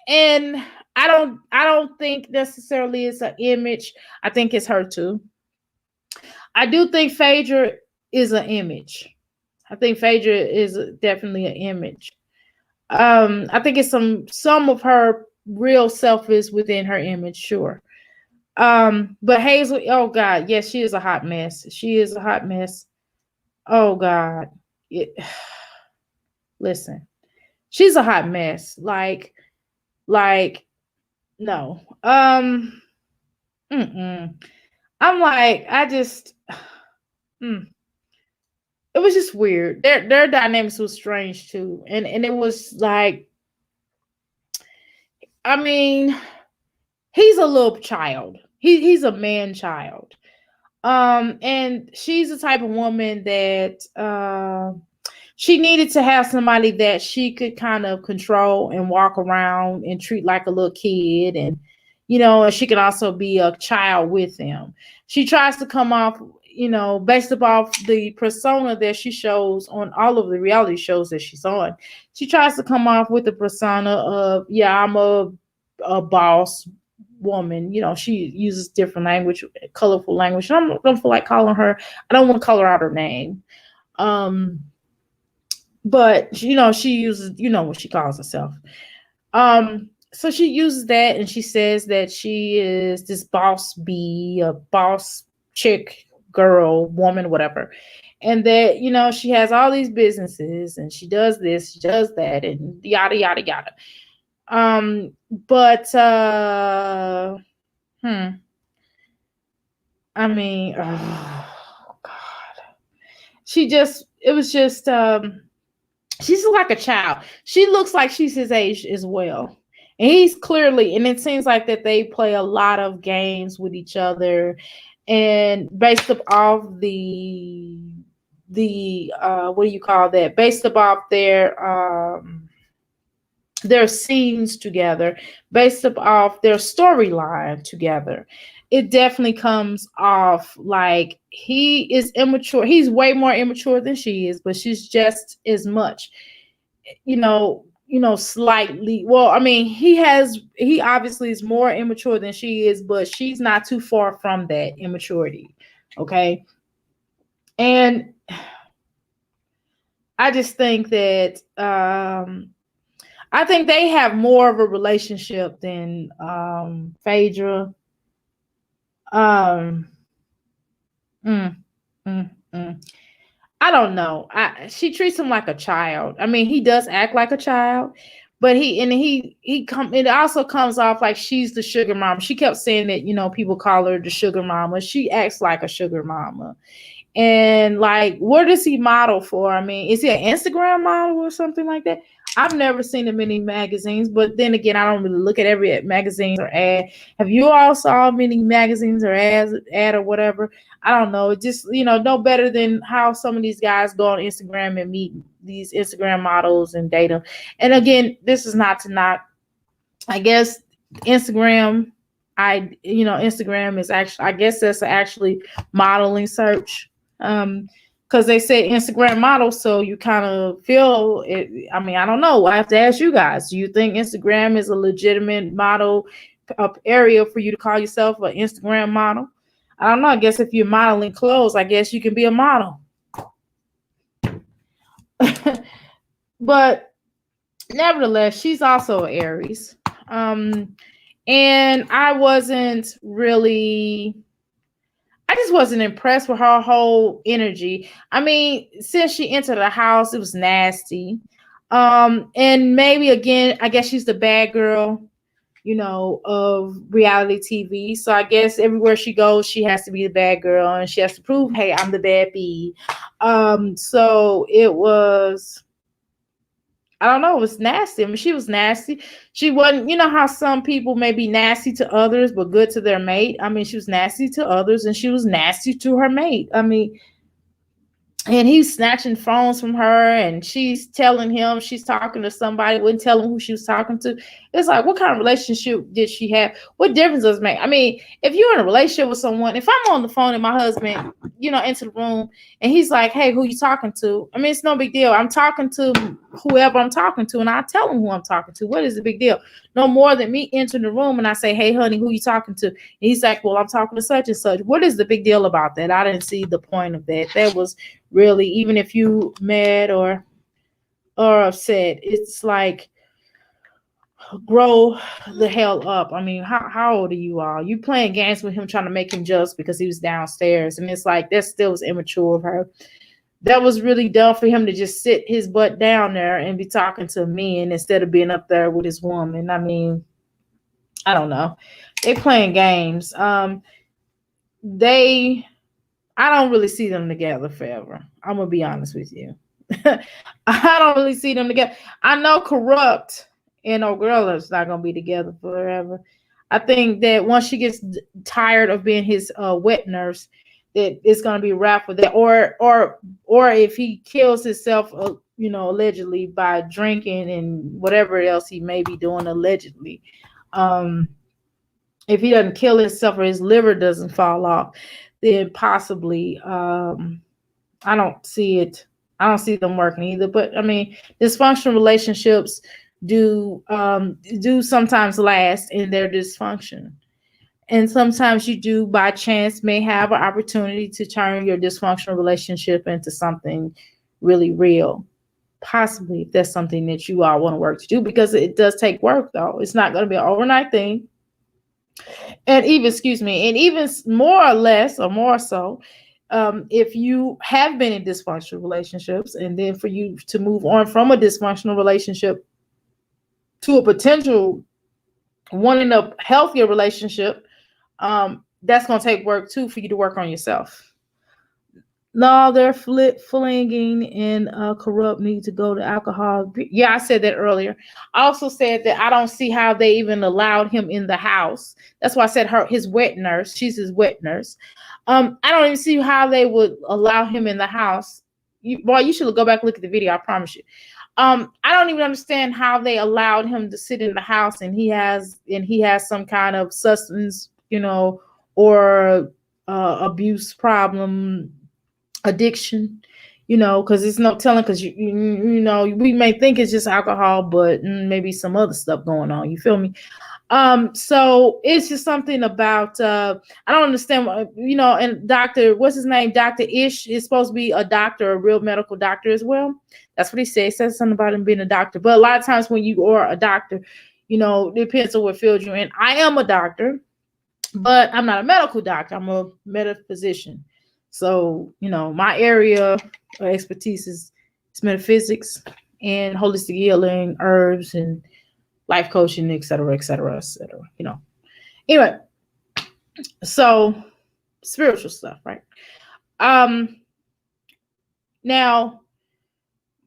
and I don't think necessarily it's an image. I think it's her too. I do think Phaedra is an image. I think Phaedra is definitely an image. I think it's some of her real self is within her image, sure. But Hazel, oh God, yes, she is a hot mess. She is a hot mess. Oh God. Listen, she's a hot mess. Like, no. I'm like, it was just weird. Their dynamics was strange too. And it was like, I mean, he's a little child. He's a man child. And she's the type of woman that she needed to have somebody that she could kind of control and walk around and treat like a little kid. And, and she could also be a child with him. She tries to come off, based off the persona that she shows on all of the reality shows that she's on. She tries to come off with the persona of, yeah, I'm a boss woman. She uses different language, colorful language. I don't feel like calling her. I don't want to call her out her name. But she uses, what she calls herself. So she uses that, and she says that she is this boss bee, a boss chick, girl, woman, whatever. And that, she has all these businesses, and she does this, she does that, and yada, yada, yada. I mean, oh God. It was just, she's like a child. She looks like she's his age as well. And he's clearly, and it seems like that they play a lot of games with each other, and based off the what do you call that? Based off their scenes together, based off their storyline together, it definitely comes off like he is immature. He's way more immature than she is, but she's just as much, slightly. Well, I mean, he obviously is more immature than she is, but she's not too far from that immaturity. Okay. And I just think that, I think they have more of a relationship than Phaedra. I don't know. She treats him like a child. I mean, he does act like a child, but it also comes off like she's the sugar mama. She kept saying that, people call her the sugar mama. She acts like a sugar mama. And like, where does he model for? I mean, is he an Instagram model or something like that? I've never seen him in any magazines, but then again, I don't really look at every magazine or ad. Have you all saw many magazines or ad or whatever? I don't know. It just, no better than how some of these guys go on Instagram and meet these Instagram models and date them. And again, this is not to knock. I guess Instagram, Instagram is actually, I guess that's actually modeling search. Because they say Instagram model, so you kind of feel it. I mean, I don't know. I have to ask you guys. Do you think Instagram is a legitimate model area for you to call yourself an Instagram model? I don't know. I guess if you're modeling clothes, I guess you can be a model. But nevertheless, she's also an Aries. And I just wasn't impressed with her whole energy. I mean, since she entered the house, it was nasty. And maybe again, I guess she's the bad girl, of reality TV. So I guess everywhere she goes, she has to be the bad girl, and she has to prove, hey, I'm the bad bee. So it was, I don't know, it was nasty. I mean, she was nasty. She wasn't, how some people may be nasty to others, but good to their mate. I mean, she was nasty to others, and she was nasty to her mate. I mean, and he's snatching phones from her, and she's telling him she's talking to somebody, wouldn't tell him who she was talking to. It's like, what kind of relationship did she have? What difference does it make? I mean, if you're in a relationship with someone, if I'm on the phone and my husband, into the room, and he's like, hey, who you talking to? I mean, it's no big deal. I'm talking to whoever I'm talking to, and I tell him who I'm talking to. What is the big deal? No more than me entering the room and I say, hey, honey, who you talking to? And he's like, well, I'm talking to such and such. What is the big deal about that? I didn't see the point of that. That was really, even if you met or or upset. It's like, grow the hell up. I mean, how old are you all? You playing games with him, trying to make him jealous because he was downstairs. And it's like, that still was immature of her. That was really dumb for him to just sit his butt down there and be talking to men instead of being up there with his woman. I mean, I don't know. They playing games. I don't really see them together forever. I'm gonna be honest with you. I don't really see them together. I know Corrupt and old girl is not gonna be together forever. I think that once she gets tired of being his wet nurse, that it's gonna be a wrap with that. Or if he kills himself, allegedly by drinking and whatever else he may be doing allegedly. If he doesn't kill himself or his liver doesn't fall off, then possibly I don't see it. I don't see them working either. But I mean, dysfunctional relationships do sometimes last in their dysfunction. And sometimes you do by chance may have an opportunity to turn your dysfunctional relationship into something really real. Possibly if that's something that you all want to work to do, because it does take work though. It's not going to be an overnight thing. And even more or less or more so, if you have been in dysfunctional relationships, and then for you to move on from a dysfunctional relationship to a potential wanting a healthier relationship, that's going to take work too, for you to work on yourself. No, they're flinging, and Corrupt need to go to alcohol. Yeah, I said that earlier. I also said that I don't see how they even allowed him in the house. That's why I said his wet nurse. She's his wet nurse. I don't even see how they would allow him in the house. You should go back and look at the video. I promise you. I don't even understand how they allowed him to sit in the house, and he has some kind of substance, or abuse problem, addiction, because it's no telling, because we may think it's just alcohol, but maybe some other stuff going on. You feel me? So it's just something about I don't understand, and what's his name, Dr. Ish is supposed to be a doctor, a real medical doctor as well. That's what he said. He says something about him being a doctor. But a lot of times when you are a doctor, it depends on what field you're in. I am a doctor, but I'm not a medical doctor. I'm a metaphysician. So, my area of expertise is metaphysics and holistic healing, herbs, and life coaching, et cetera, et cetera, et cetera. Anyway, so spiritual stuff, right? Now,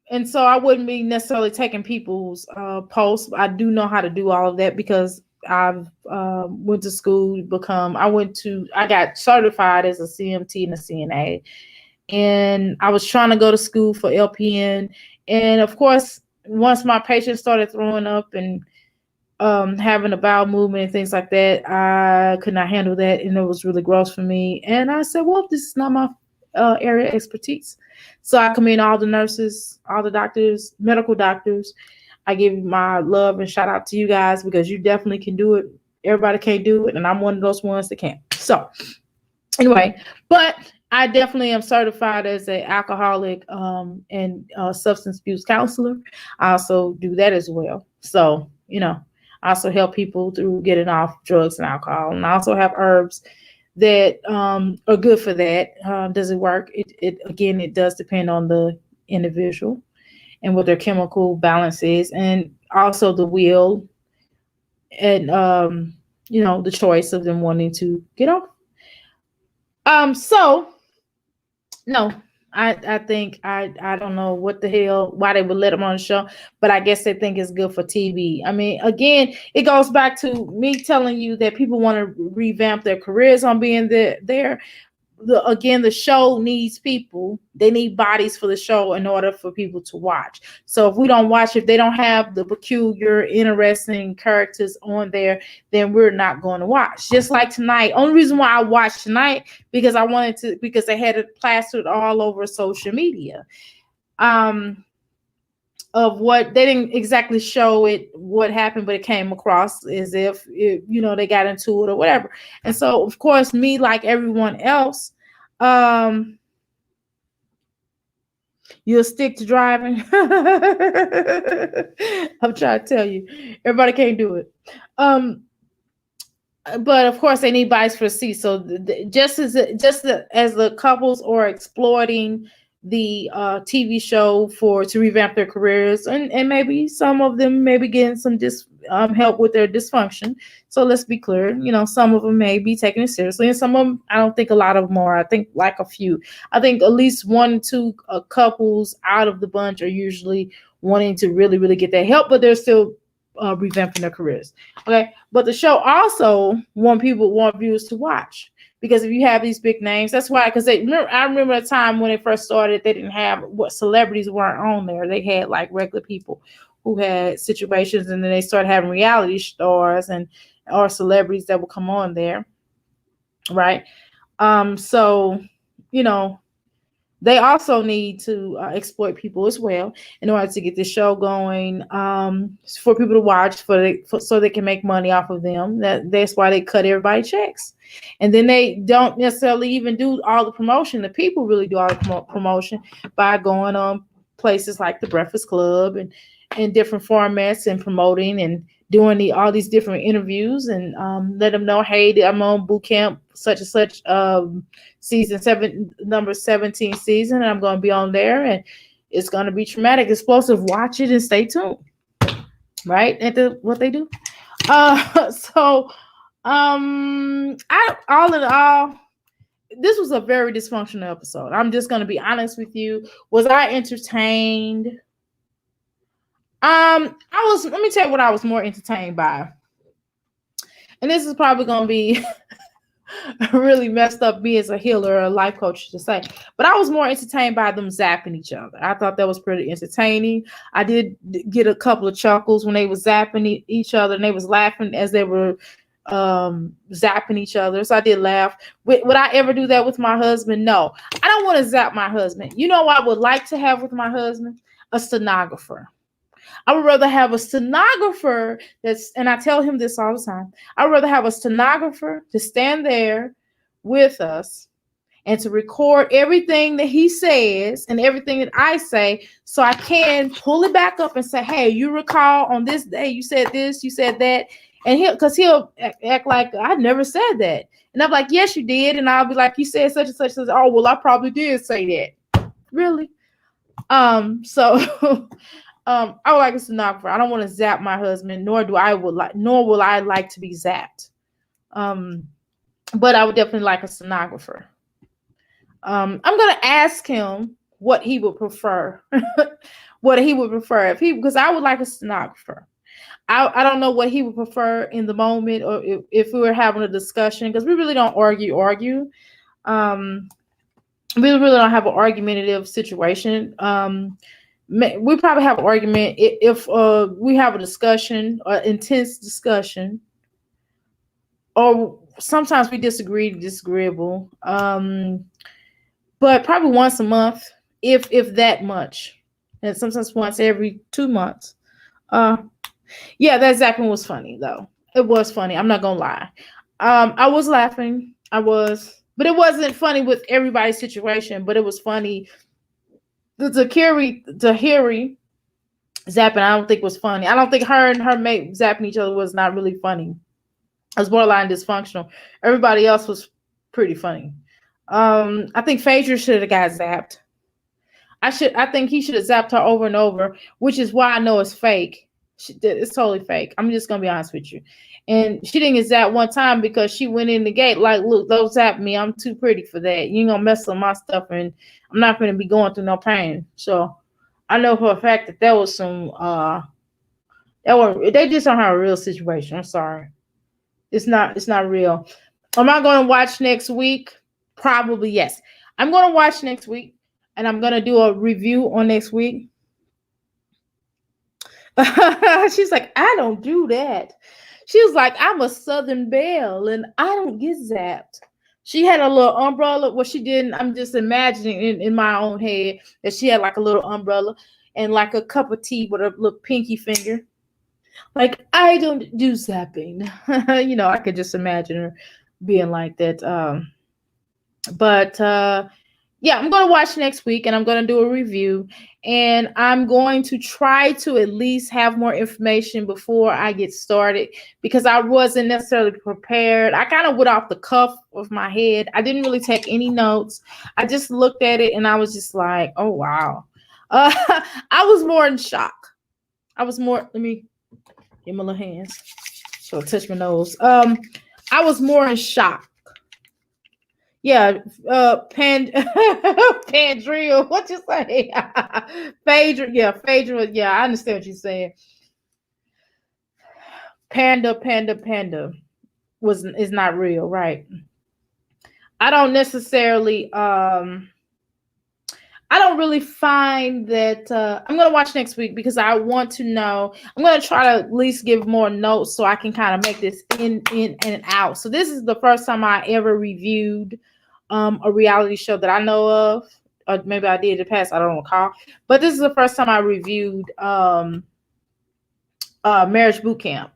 and so I wouldn't be necessarily taking people's posts. I do know how to do all of that because I've went to school I got certified as a CMT and a CNA, and I was trying to go to school for LPN. And of course, once my patients started throwing up and having a bowel movement and things like that, I could not handle that, and it was really gross for me. And I said, well, this is not my area of expertise. So I commend all the nurses, all the doctors, medical doctors. I give my love and shout out to you guys, because you definitely can do it. Everybody can't do it, and I'm one of those ones that can't. So anyway, but I definitely am certified as an alcoholic and substance abuse counselor. I also do that as well. So, I also help people through getting off drugs and alcohol. And I also have herbs that are good for that. Does it work? It does depend on the individual and what their chemical balance is, and also the will and the choice of them wanting to get off. So no, I think I don't know what the hell, why they would let them on the show, but I guess they think it's good for TV. I mean, again, it goes back to me telling you that people want to revamp their careers on being there. The show needs people. They need bodies for the show in order for people to watch. So if we don't watch, if they don't have the peculiar, interesting characters on there, then we're not going to watch. Just like tonight. Only reason why I watched tonight, because they had it plastered all over social media. Of what they didn't exactly show it, what happened, but it came across as if they got into it or whatever. And so, of course, me, like everyone else, You'll stick to driving. I'm trying to tell you, everybody can't do it. But of course, they need bikes for seats. So as the couples are exploiting the TV show to revamp their careers, and maybe some of them may be getting some help with their dysfunction. So let's be clear, some of them may be taking it seriously, and some of them, I don't think a lot of them are. I think like a few. I think at least 1 or 2 couples out of the bunch are usually wanting to really, really get that help, but they're still revamping their careers. Okay, but the show also want viewers to watch, because if you have these big names, that's why. Because I remember a time when it first started, they didn't have celebrities weren't on there. They had like regular people who had situations, and then they started having reality stars or celebrities that would come on there, right? So they also need to exploit people as well in order to get the show going, for people to watch, so they can make money off of them. That's why they cut everybody checks. And then they don't necessarily even do all the promotion. The people really do all the promotion by going on places like the Breakfast Club and different formats and promoting and doing all these different interviews and let them know, hey, I'm on boot camp such and such, season 7, number 17 season, and I'm going to be on there, and it's going to be traumatic, explosive. Watch it and stay tuned, right? And what they do. So all in all, this was a very dysfunctional episode. I'm just going to be honest with you. Was I entertained? Let me tell you what I was more entertained by. And this is probably going to be really messed up, me as a healer or a life coach to say, but I was more entertained by them zapping each other. I thought that was pretty entertaining. I did get a couple of chuckles when they was zapping each other, and they was laughing as they were zapping each other. So I did laugh. Would I ever do that with my husband? No, I don't want to zap my husband. You know what I would like to have with my husband? A stenographer. I would rather have a stenographer and I tell him this all the time, I would rather have a stenographer to stand there with us and to record everything that he says and everything that I say, so I can pull it back up and say, hey, you recall on this day you said this, you said that. And he'll act like I never said that. And I'm like, yes, you did. And I'll be like, you said such and such. Oh, well, I probably did say that. Really? So I would like a stenographer. I don't want to zap my husband, nor will I like to be zapped. But I would definitely like a stenographer. I'm gonna ask him what he would prefer. Because I would like a stenographer. I don't know what he would prefer in the moment, or if we were having a discussion, because we really don't argue. We really don't have an argumentative situation. We probably have an argument if we have a discussion, an intense discussion, or sometimes we disagreeable. But probably once a month, if that much, and sometimes once every 2 months. Yeah, that zapping was funny though. It was funny. I'm not gonna lie. I was laughing. But it wasn't funny with everybody's situation. But it was funny. The Harry zapping, I don't think was funny. I don't think her and her mate zapping each other was not really funny. It was borderline dysfunctional. Everybody else was pretty funny. I think Phaedra should have got zapped. I think he should have zapped her over and over, which is why I know it's fake. It's totally fake. I'm just gonna be honest with you. And she didn't get zapped one time because she went in the gate like, look, don't zap me. I'm too pretty for that. You gonna mess up my stuff, and I'm not gonna be going through no pain. So I know for a fact that was some they just don't have a real situation. I'm sorry. It's not real. Am I gonna watch next week? Probably yes. I'm gonna watch next week, and I'm gonna do a review on next week. She's like, I don't do that. She was like, I'm a Southern belle and I don't get zapped. She had a little umbrella. Well, she didn't. I'm just imagining in my own head that she had like a little umbrella and like a cup of tea with a little pinky finger. Like, I don't do zapping. I could just imagine her being like that. But yeah, I'm going to watch next week and I'm going to do a review. And I'm going to try to at least have more information before I get started because I wasn't necessarily prepared. I kind of went off the cuff of my head. I didn't really take any notes. I just looked at it and I was just like, oh, wow. I was more in shock. Let me give my little hands. So I touch my nose. I was more in shock. Yeah, Pandria, what you say? Phaedra, yeah, I understand what you're saying. Panda is not real, right? I don't necessarily I don't really find that I'm going to watch next week because I want to know. I'm going to try to at least give more notes so I can kind of make this in and out. So this is the first time I ever reviewed a reality show that I know of. Or maybe I did in the past. I don't recall. But this is the first time I reviewed Marriage Boot Camp.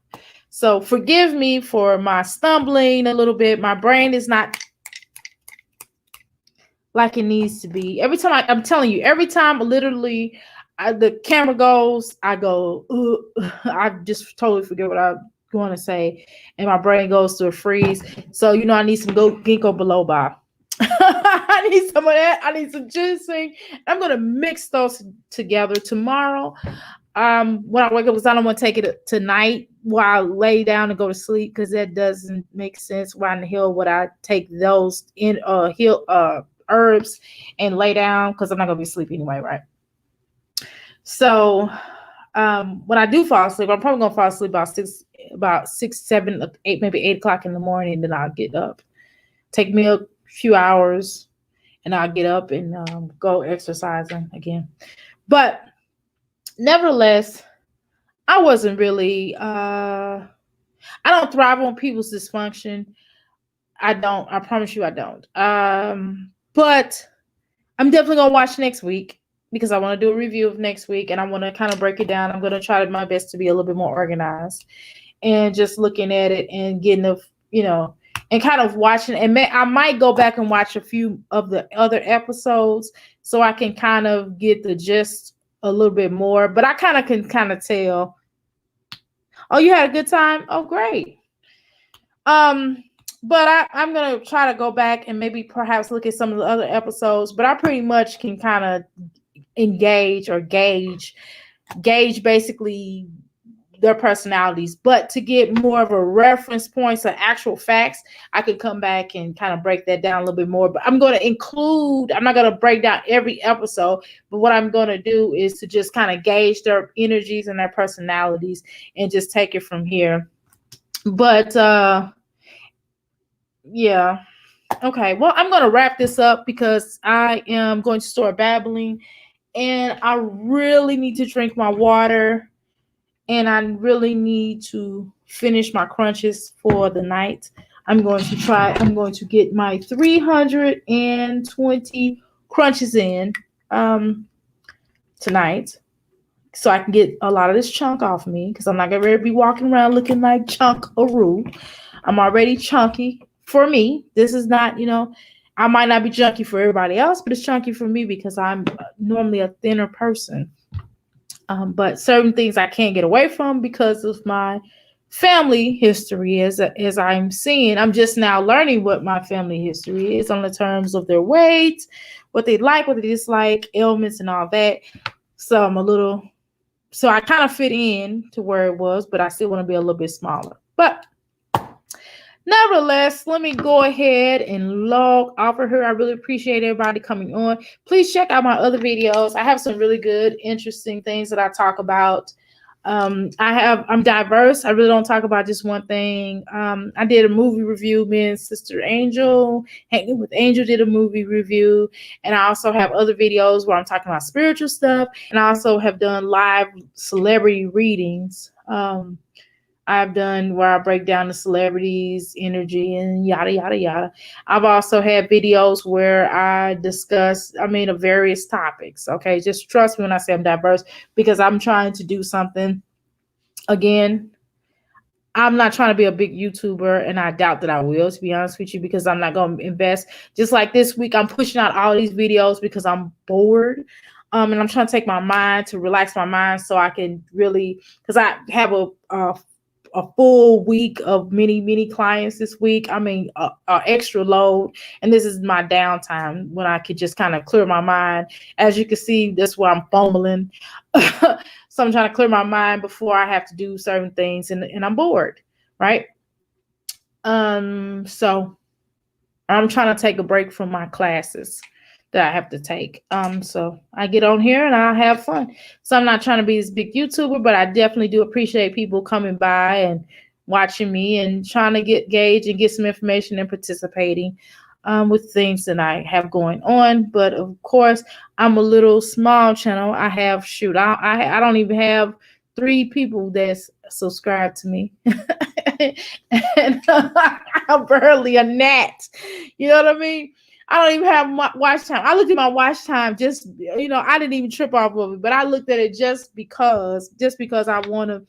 So forgive me for my stumbling a little bit. My brain is not like it needs to be. Every time I'm telling you, every time literally the camera goes, I go, I just totally forget what I'm going to say. And my brain goes to a freeze. So, I need some ginkgo biloba. I need some of that. I need some ginseng. I'm going to mix those together tomorrow. When I wake up, because I don't want to take it tonight while I lay down and go to sleep, because that doesn't make sense. Why in the hell would I take those in herbs and lay down, because I'm not gonna be asleep anyway, right? So when I do fall asleep, I'm probably gonna fall asleep about 6, 7, 8, maybe 8 o'clock in the morning. Then I'll get up, take me a few hours, and I'll get up and go exercising again. But nevertheless, I wasn't really I don't thrive on people's dysfunction. I promise you I don't. But I'm definitely going to watch next week because I want to do a review of next week and I want to kind of break it down. I'm going to try my best to be a little bit more organized and just looking at it and getting and kind of watching. And I might go back and watch a few of the other episodes so I can kind of get the gist a little bit more. But I can tell. Oh, you had a good time? Oh, great. But I'm going to try to go back and maybe perhaps look at some of the other episodes. But I pretty much can kind of engage or gauge basically their personalities. But to get more of a reference points or actual facts, I could come back and kind of break that down a little bit more. But I'm going to I'm not going to break down every episode. But what I'm going to do is to just kind of gauge their energies and their personalities and just take it from here. But yeah. Okay. Well, I'm going to wrap this up because I am going to start babbling and I really need to drink my water and I really need to finish my crunches for the night. I'm going to get my 320 crunches in tonight so I can get a lot of this chunk off me because I'm not going to be walking around looking like chunk-a-roo. I'm already chunky. For me, this is not, I might not be chunky for everybody else, but it's chunky for me because I'm normally a thinner person. But certain things I can't get away from because of my family history. As I'm seeing, I'm just now learning what my family history is on the terms of their weight, what they like, what they dislike, ailments and all that. So I kind of fit in to where it was, but I still want to be a little bit smaller. But nevertheless, let me go ahead and log off of here. I really appreciate everybody coming on. Please check out my other videos. I have some really good, interesting things that I talk about. I'm diverse. I really don't talk about just one thing. I did a movie review. Me and Sister Angel, Hanging with Angel, did a movie review. And I also have other videos where I'm talking about spiritual stuff. And I also have done live celebrity readings. I've done where I break down the celebrities, energy, and yada, yada, yada. I've also had videos where I discuss, of various topics. Okay, just trust me when I say I'm diverse because I'm trying to do something. Again, I'm not trying to be a big YouTuber, and I doubt that I will, to be honest with you, because I'm not going to invest. Just like this week, I'm pushing out all these videos because I'm bored. And I'm trying to take my mind to relax my mind so I can really, because I have a full week of many clients this week. I mean, a extra load, and this is my downtime when I could just kind of clear my mind. As you can see, that's where I'm fumbling. So I'm trying to clear my mind before I have to do certain things, and I'm bored, right? So I'm trying to take a break from my classes that I have to take. So I get on here and I have fun. So I'm not trying to be this big YouTuber, but I definitely do appreciate people coming by and watching me and trying to get gauge and get some information and participating with things that I have going on. But of course, I'm a little small channel. I have I don't even have 3 people that's subscribed to me. And I'm barely a gnat. You know what I mean? I don't even have my watch time. I looked at my watch time just, I didn't even trip off of it, but I looked at it just because I want to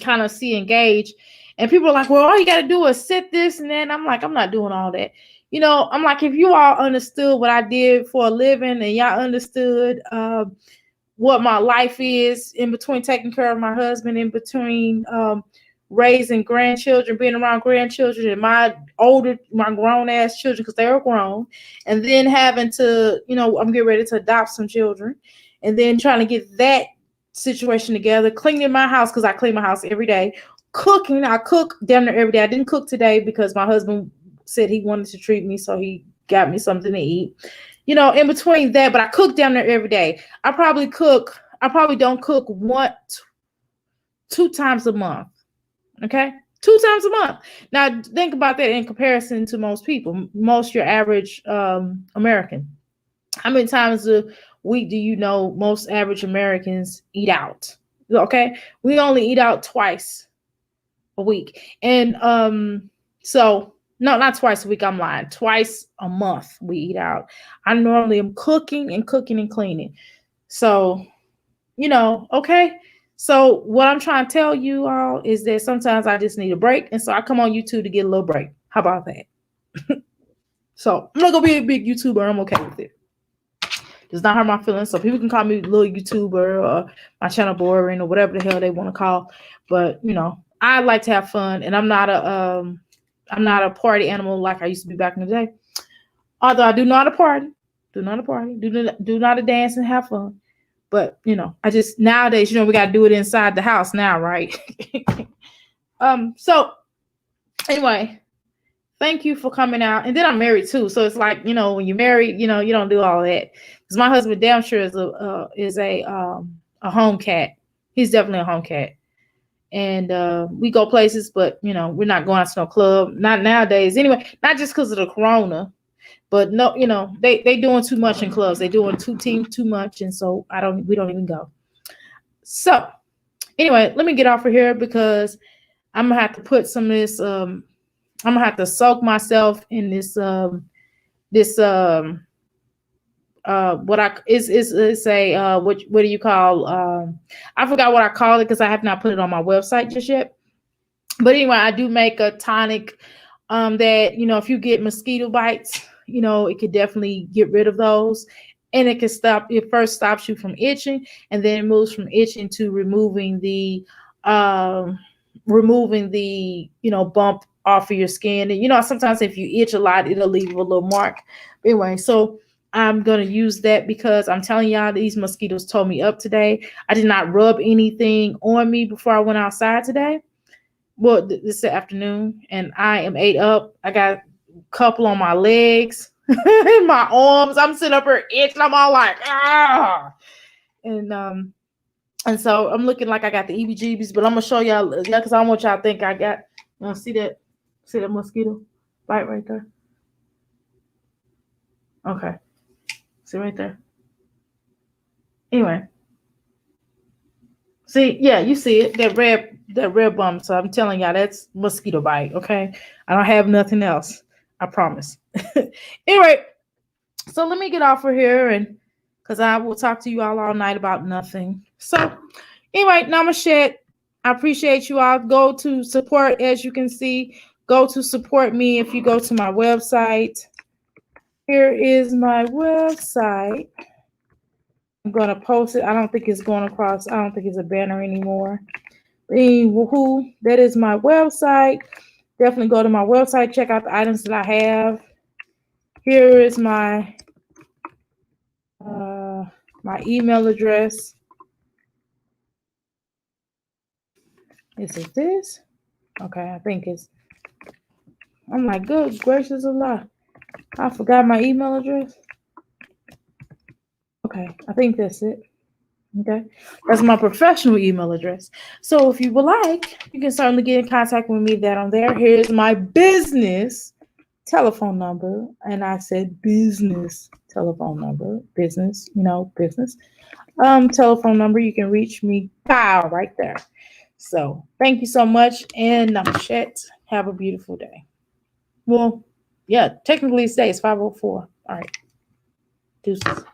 kind of see and gauge. And people are like, well, all you got to do is set this. And then I'm like, I'm not doing all that. I'm like, if you all understood what I did for a living and y'all understood what my life is in between taking care of my husband, in between raising grandchildren, being around grandchildren, and my grown ass children, because they are grown, and then having to, I'm getting ready to adopt some children, and then trying to get that situation together, cleaning my house, because I clean my house every day, cooking, I cook damn near every day. I didn't cook today because my husband said he wanted to treat me, so he got me something to eat, in between that, but I cook damn near every day. I probably don't cook 2 times a month. Okay, 2 times a month. Now think about that in comparison to most people, your average American. How many times a week do most average Americans eat out? Okay, we only eat out twice a week, and so no, not twice a week. I'm lying. Twice a month we eat out. I normally am cooking and cleaning. So, okay. So what I'm trying to tell you all is that sometimes I just need a break. And so I come on YouTube to get a little break. How about that? So I'm not going to be a big YouTuber. I'm okay with it. Does not hurt my feelings. So people can call me little YouTuber or my channel boring or whatever the hell they want to call. But, I like to have fun. And I'm not a party animal like I used to be back in the day. Although I do know how to party. Do not a dance and have fun. But, I just nowadays, we got to do it inside the house now, right? So anyway, thank you for coming out. And then I'm married too. So it's like, when you're married, you don't do all that. Because my husband damn sure is a home cat. He's definitely a home cat. And we go places, but, we're not going out to no club. Not nowadays. Anyway, not just because of the corona. But no, they doing too much in clubs. They doing too much, and so we don't even go. So anyway, let me get off of here because I'm gonna have to put some of this. I'm gonna have to soak myself in this. What do you call? I forgot what I call it because I have not put it on my website just yet. But anyway, I do make a tonic that if you get mosquito bites. It could definitely get rid of those, and it first stops you from itching, and then it moves from itching to removing the bump off of your skin. And sometimes if you itch a lot, it'll leave a little mark. Anyway, so I'm going to use that because I'm telling y'all, these mosquitoes tore me up today. I did not rub anything on me before I went outside today. Well, this afternoon, and I am ate up. I got couple on my legs and my arms. I'm sitting up here itching. I'm all like, ah. And so I'm looking like I got the EBGBs, but I'm gonna show y'all because I don't want y'all to think I got. See that mosquito bite right there? Okay, see right there. Anyway, see, yeah, you see it, that red bump. So I'm telling y'all that's mosquito bite. Okay, I don't have nothing else. I promise. Anyway, so let me get off of here, and because I will talk to you all night about nothing. So anyway, namaste. I appreciate you all. Go to support, as you can see. Go to support me if you go to my website. Here is my website. I'm going to post it. I don't think it's going across. I don't think it's a banner anymore. Woohoo. That is my website. Definitely go to my website. Check out the items that I have. Here is my my email address. Is it this? Okay, I think it's. I'm like, good gracious Allah. I forgot my email address. Okay, I think that's it. Okay, that's my professional email address. So if you would like, you can certainly get in contact with me that on there. Here's my business telephone number. And I said business telephone number. Business, business. Telephone number. You can reach me right there. So thank you so much. And namaste. Have a beautiful day. Well, yeah, technically it stays 5:04. All right. Deuces.